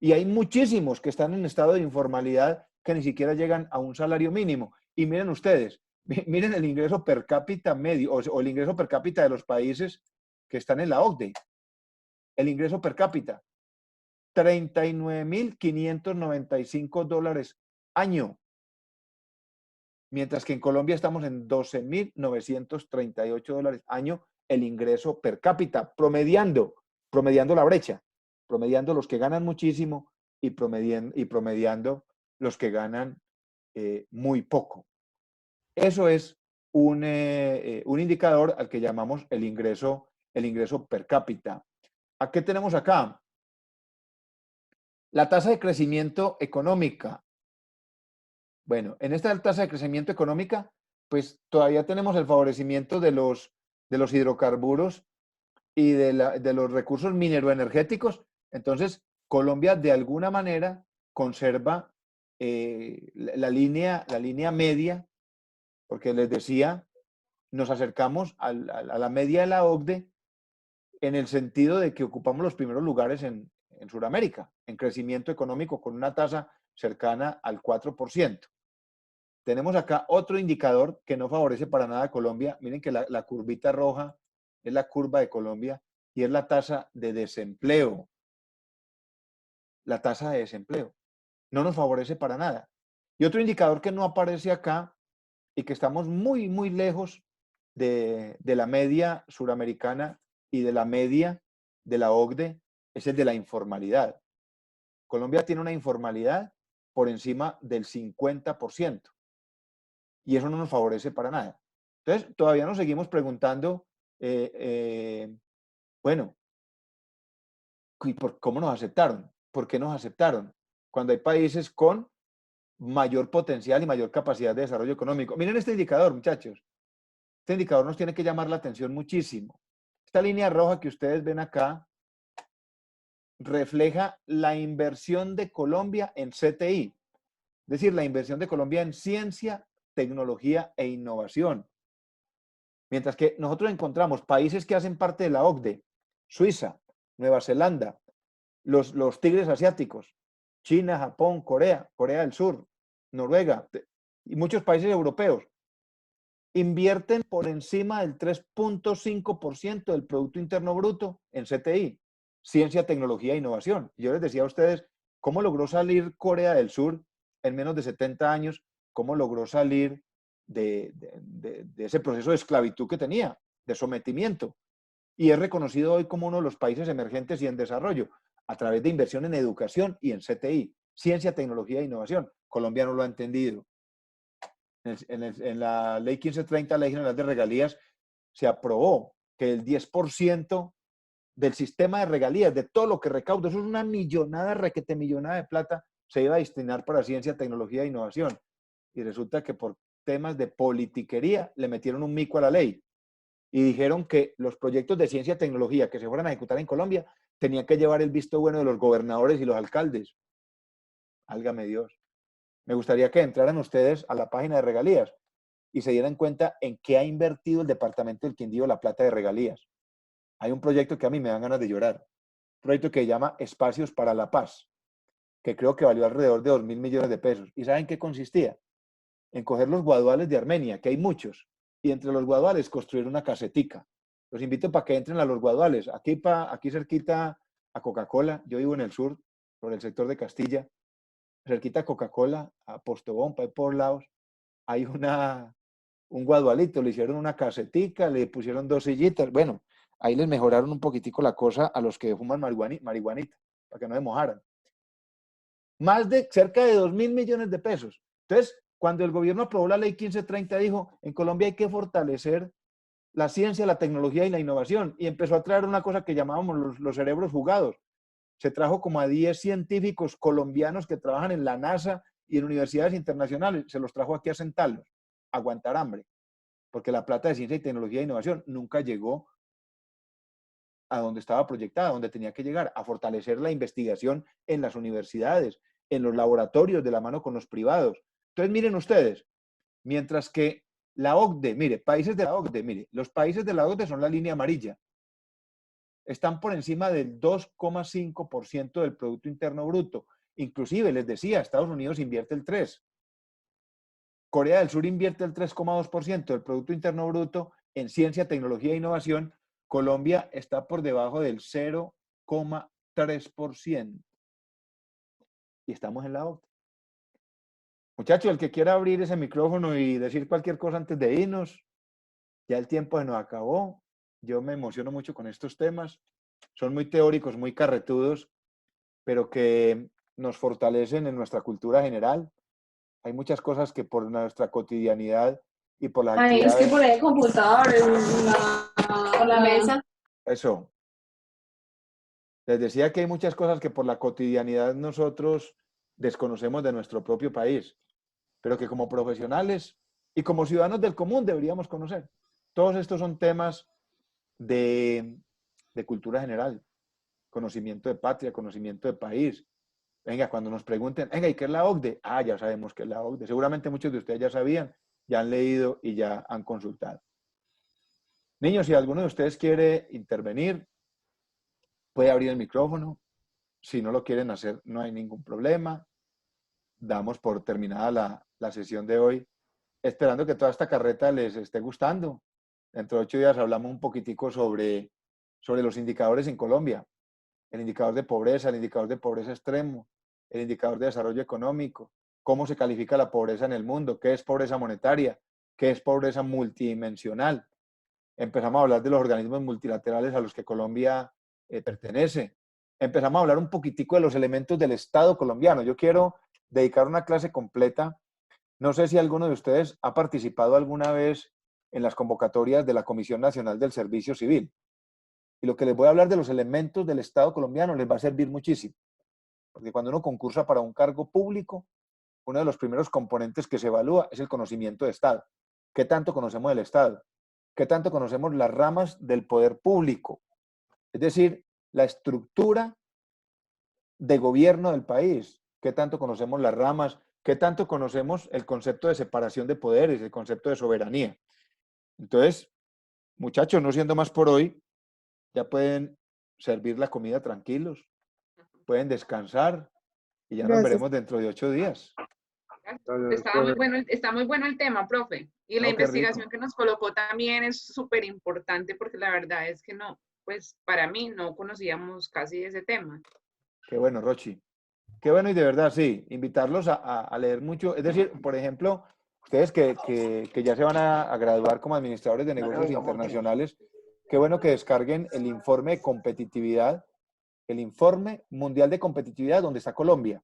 Y hay muchísimos que están en estado de informalidad que ni siquiera llegan a un salario mínimo. Y miren ustedes, miren el ingreso per cápita medio o el ingreso per cápita de los países que están en la OCDE. El ingreso per cápita, $39.595 año. Mientras que en Colombia estamos en $12.938 año el ingreso per cápita, promediando la brecha, promediando los que ganan muchísimo y promediando los que ganan muy poco. Eso es un indicador al que llamamos el ingreso per cápita. ¿A qué tenemos acá? La tasa de crecimiento económica. Bueno, en esta tasa de crecimiento económica, pues todavía tenemos el favorecimiento de los hidrocarburos y de los recursos mineroenergéticos. Entonces, Colombia de alguna manera conserva la línea media, porque les decía, nos acercamos a la media de la OCDE en el sentido de que ocupamos los primeros lugares en Sudamérica, en crecimiento económico con una tasa cercana al 4%. Tenemos acá otro indicador que no favorece para nada a Colombia. Miren que la curvita roja es la curva de Colombia y es la tasa de desempleo. La tasa de desempleo no nos favorece para nada. Y otro indicador que no aparece acá y que estamos muy, muy lejos de la media suramericana y de la media de la OCDE es el de la informalidad. Colombia tiene una informalidad por encima del 50%. Y eso no nos favorece para nada. Entonces, todavía nos seguimos preguntando, bueno, ¿cómo nos aceptaron? ¿Por qué nos aceptaron? Cuando hay países con mayor potencial y mayor capacidad de desarrollo económico. Miren este indicador, muchachos. Este indicador nos tiene que llamar la atención muchísimo. Esta línea roja que ustedes ven acá, refleja la inversión de Colombia en CTI, es decir, la inversión de Colombia en ciencia, tecnología e innovación. Mientras que nosotros encontramos países que hacen parte de la OCDE, Suiza, Nueva Zelanda, los tigres asiáticos, China, Japón, Corea, Corea del Sur, Noruega y muchos países europeos, invierten por encima del 3.5% del Producto Interno Bruto en CTI, ciencia, tecnología e innovación. Yo les decía a ustedes cómo logró salir Corea del Sur en menos de 70 años, cómo logró salir de ese proceso de esclavitud que tenía, de sometimiento. Y es reconocido hoy como uno de los países emergentes y en desarrollo, a través de inversión en educación y en CTI, ciencia, tecnología e innovación. Colombia no lo ha entendido. En la Ley 1530, Ley General de Regalías, se aprobó que el 10% del sistema de regalías, de todo lo que recauda, eso es una millonada, requete millonada de plata, se iba a destinar para ciencia, tecnología e innovación. Y resulta que por temas de politiquería le metieron un mico a la ley y dijeron que los proyectos de ciencia y tecnología que se fueran a ejecutar en Colombia tenían que llevar el visto bueno de los gobernadores y los alcaldes. Álgame Dios. Me gustaría que entraran ustedes a la página de regalías y se dieran cuenta en qué ha invertido el departamento del Quindío la plata de regalías. Hay un proyecto que a mí me dan ganas de llorar. Un proyecto que se llama Espacios para la Paz, que creo que valió alrededor de 2.000 millones de pesos. ¿Y saben qué consistía? En coger los guaduales de Armenia, que hay muchos, y entre los guaduales construir una casetica. Los invito para que entren a los guaduales. Aquí cerquita a Coca-Cola, yo vivo en el sur, por el sector de Castilla, cerquita a Coca-Cola, a Postobón, por lados, hay un guadualito, le hicieron una casetica, le pusieron 2 sillitas, bueno, ahí les mejoraron un poquitico la cosa a los que fuman marihuanita, para que no se mojaran. Más de cerca de 2.000 millones de pesos. Entonces, cuando el gobierno aprobó la ley 1530, dijo, en Colombia hay que fortalecer la ciencia, la tecnología y la innovación, y empezó a traer una cosa que llamábamos los cerebros jugados. Se trajo como a 10 científicos colombianos que trabajan en la NASA y en universidades internacionales, se los trajo aquí a sentarlos, a aguantar hambre, porque la plata de ciencia y tecnología e innovación nunca llegó a donde estaba proyectada, a donde tenía que llegar, a fortalecer la investigación en las universidades, en los laboratorios de la mano con los privados. Entonces, miren ustedes, mientras que la OCDE, mire, países de la OCDE, mire, los países de la OCDE son la línea amarilla, están por encima del 2,5% del Producto Interno Bruto. Inclusive, les decía, Estados Unidos invierte el 3%. Corea del Sur invierte el 3,2% del Producto Interno Bruto en ciencia, tecnología e innovación. Colombia está por debajo del 0,3%. Y estamos en la OCDE. Muchachos, el que quiera abrir ese micrófono y decir cualquier cosa antes de irnos, ya el tiempo se nos acabó. Yo me emociono mucho con estos temas. Son muy teóricos, muy carretudos, pero que nos fortalecen en nuestra cultura general. Hay muchas cosas que por nuestra cotidianidad y por las actividades... Es que por el computador, por la mesa. Eso. Les decía que hay muchas cosas que por la cotidianidad nosotros desconocemos de nuestro propio país, pero que como profesionales y como ciudadanos del común deberíamos conocer. Todos estos son temas de cultura general, conocimiento de patria, conocimiento de país. Venga, cuando nos pregunten, venga, ¿y qué es la OCDE? Ah, ya sabemos qué es la OCDE. Seguramente muchos de ustedes ya sabían, ya han leído y ya han consultado. Niños, si alguno de ustedes quiere intervenir, puede abrir el micrófono. Si no lo quieren hacer, no hay ningún problema. Damos por terminada la sesión de hoy, esperando que toda esta carreta les esté gustando. Dentro de 8 días hablamos un poquitico sobre los indicadores en Colombia. El indicador de pobreza extremo, el indicador de desarrollo económico, cómo se califica la pobreza en el mundo, qué es pobreza monetaria, qué es pobreza multidimensional. Empezamos a hablar de los organismos multilaterales a los que Colombia pertenece. Empezamos a hablar un poquitico de los elementos del Estado colombiano. Yo quiero dedicar una clase completa. No sé si alguno de ustedes ha participado alguna vez en las convocatorias de la Comisión Nacional del Servicio Civil. Y lo que les voy a hablar de los elementos del Estado colombiano les va a servir muchísimo. Porque cuando uno concursa para un cargo público, uno de los primeros componentes que se evalúa es el conocimiento de Estado. ¿Qué tanto conocemos del Estado? ¿Qué tanto conocemos las ramas del poder público? Es decir, la estructura de gobierno del país, qué tanto conocemos las ramas, qué tanto conocemos el concepto de separación de poderes, el concepto de soberanía. Entonces, muchachos, no siendo más por hoy, ya pueden servir la comida tranquilos, pueden descansar y ya nos Gracias. veremos dentro de 8 días. Está muy bueno el tema, profe. Y la No, qué investigación rico. que nos colocó también es súper importante porque la verdad es que no, pues para mí no conocíamos casi ese tema. Qué bueno, Rochi. Qué bueno y de verdad, sí, invitarlos a leer mucho. Es decir, por ejemplo, ustedes que ya se van a graduar como administradores de negocios internacionales, qué bueno que descarguen el informe de competitividad, el informe mundial de competitividad donde está Colombia.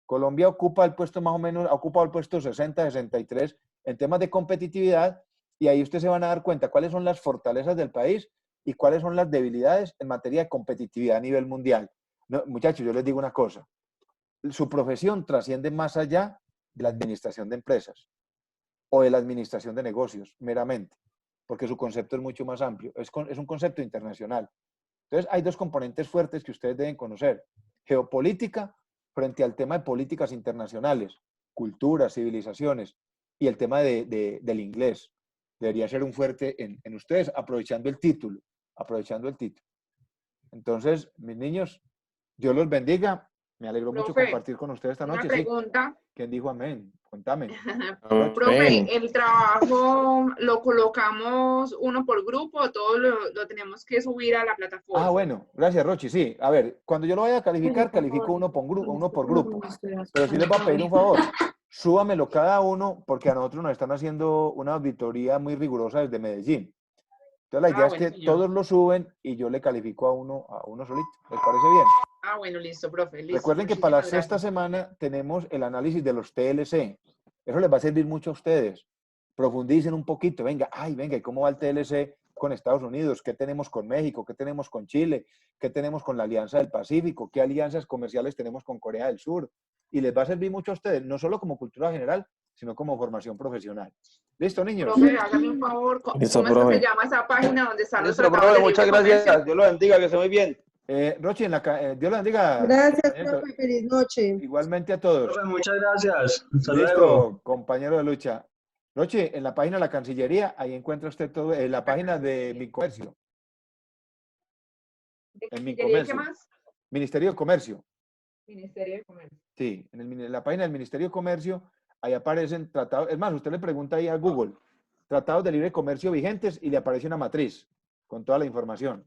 Colombia ocupa el puesto más o menos, ha ocupado el puesto 60, 63 en temas de competitividad y ahí ustedes se van a dar cuenta cuáles son las fortalezas del país y cuáles son las debilidades en materia de competitividad a nivel mundial. No, muchachos, yo les digo una cosa, su profesión trasciende más allá de la administración de empresas o de la administración de negocios, meramente, porque su concepto es mucho más amplio, es un concepto internacional. Entonces, hay dos componentes fuertes que ustedes deben conocer, geopolítica frente al tema de políticas internacionales, culturas, civilizaciones, y el tema del inglés. Debería ser un fuerte en ustedes, aprovechando el título, Entonces, mis niños, Dios los bendiga. Me alegro mucho Profe, compartir con ustedes esta Una noche. pregunta. Sí. ¿Quién dijo amén? Cuéntame. Profe, ¿el trabajo lo colocamos uno por grupo o todo lo tenemos que subir a la plataforma? Ah, bueno, gracias, Rochi. Sí, a ver, cuando yo lo vaya a calificar, califico uno por grupo. Pero sí les voy a pedir un favor, súbamelo cada uno, porque a nosotros nos están haciendo una auditoría muy rigurosa desde Medellín. Entonces la idea es que señor. todos lo suben y yo le califico a uno solito. ¿Les parece bien? Ah, bueno, listo, profe. Listo. Recuerden que para la Muchísimas sexta gracias. semana tenemos el análisis de los TLC. Eso les va a servir mucho a ustedes. Profundicen un poquito. Venga, ¿y cómo va el TLC con Estados Unidos? ¿Qué tenemos con México? ¿Qué tenemos con Chile? ¿Qué tenemos con la Alianza del Pacífico? ¿Qué alianzas comerciales tenemos con Corea del Sur? Y les va a servir mucho a ustedes, no solo como cultura general, sino como formación profesional. ¿Listo, niños? Profe, hágame un favor. Listo, ¿Cómo es que profe. se llama esa página donde están los Nuestro tratados profe, de muchas libre gracias. comercio? Dios lo bendiga, que esté muy bien. Rochi, Dios la bendiga. Gracias, Eso. profe. Feliz noche. Igualmente a todos. Profe, muchas gracias. Hasta Listo, luego. compañero de lucha. Rochi, en la página de la Cancillería, ahí encuentra usted todo, en la página de Mi Comercio. En Mi ¿Qué Comercio. más? Ministerio de Comercio. Ministerio de Comercio. Sí, en la página del Ministerio de Comercio, ahí aparecen tratados. Es más, usted le pregunta ahí a Google, tratados de libre comercio vigentes y le aparece una matriz con toda la información.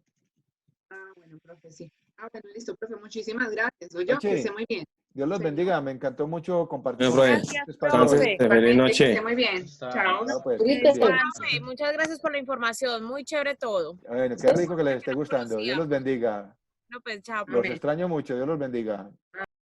Ah, bueno, profe, sí. Ah, bueno, listo, profe. Muchísimas gracias. Oye, que Rochi, esté muy bien. Dios los Señor. bendiga. Me encantó mucho compartir Bueno, con profe. ustedes este Gracias, espacio. Entonces, profe. feliz Igualmente, que noche. esté muy bien. Chao. Chao, pues. Profe, muchas gracias por la información. Muy chévere todo. Bueno, qué rico que les esté gustando. Dios los bendiga. No, pues, chao, Los profe. extraño mucho. Dios los bendiga.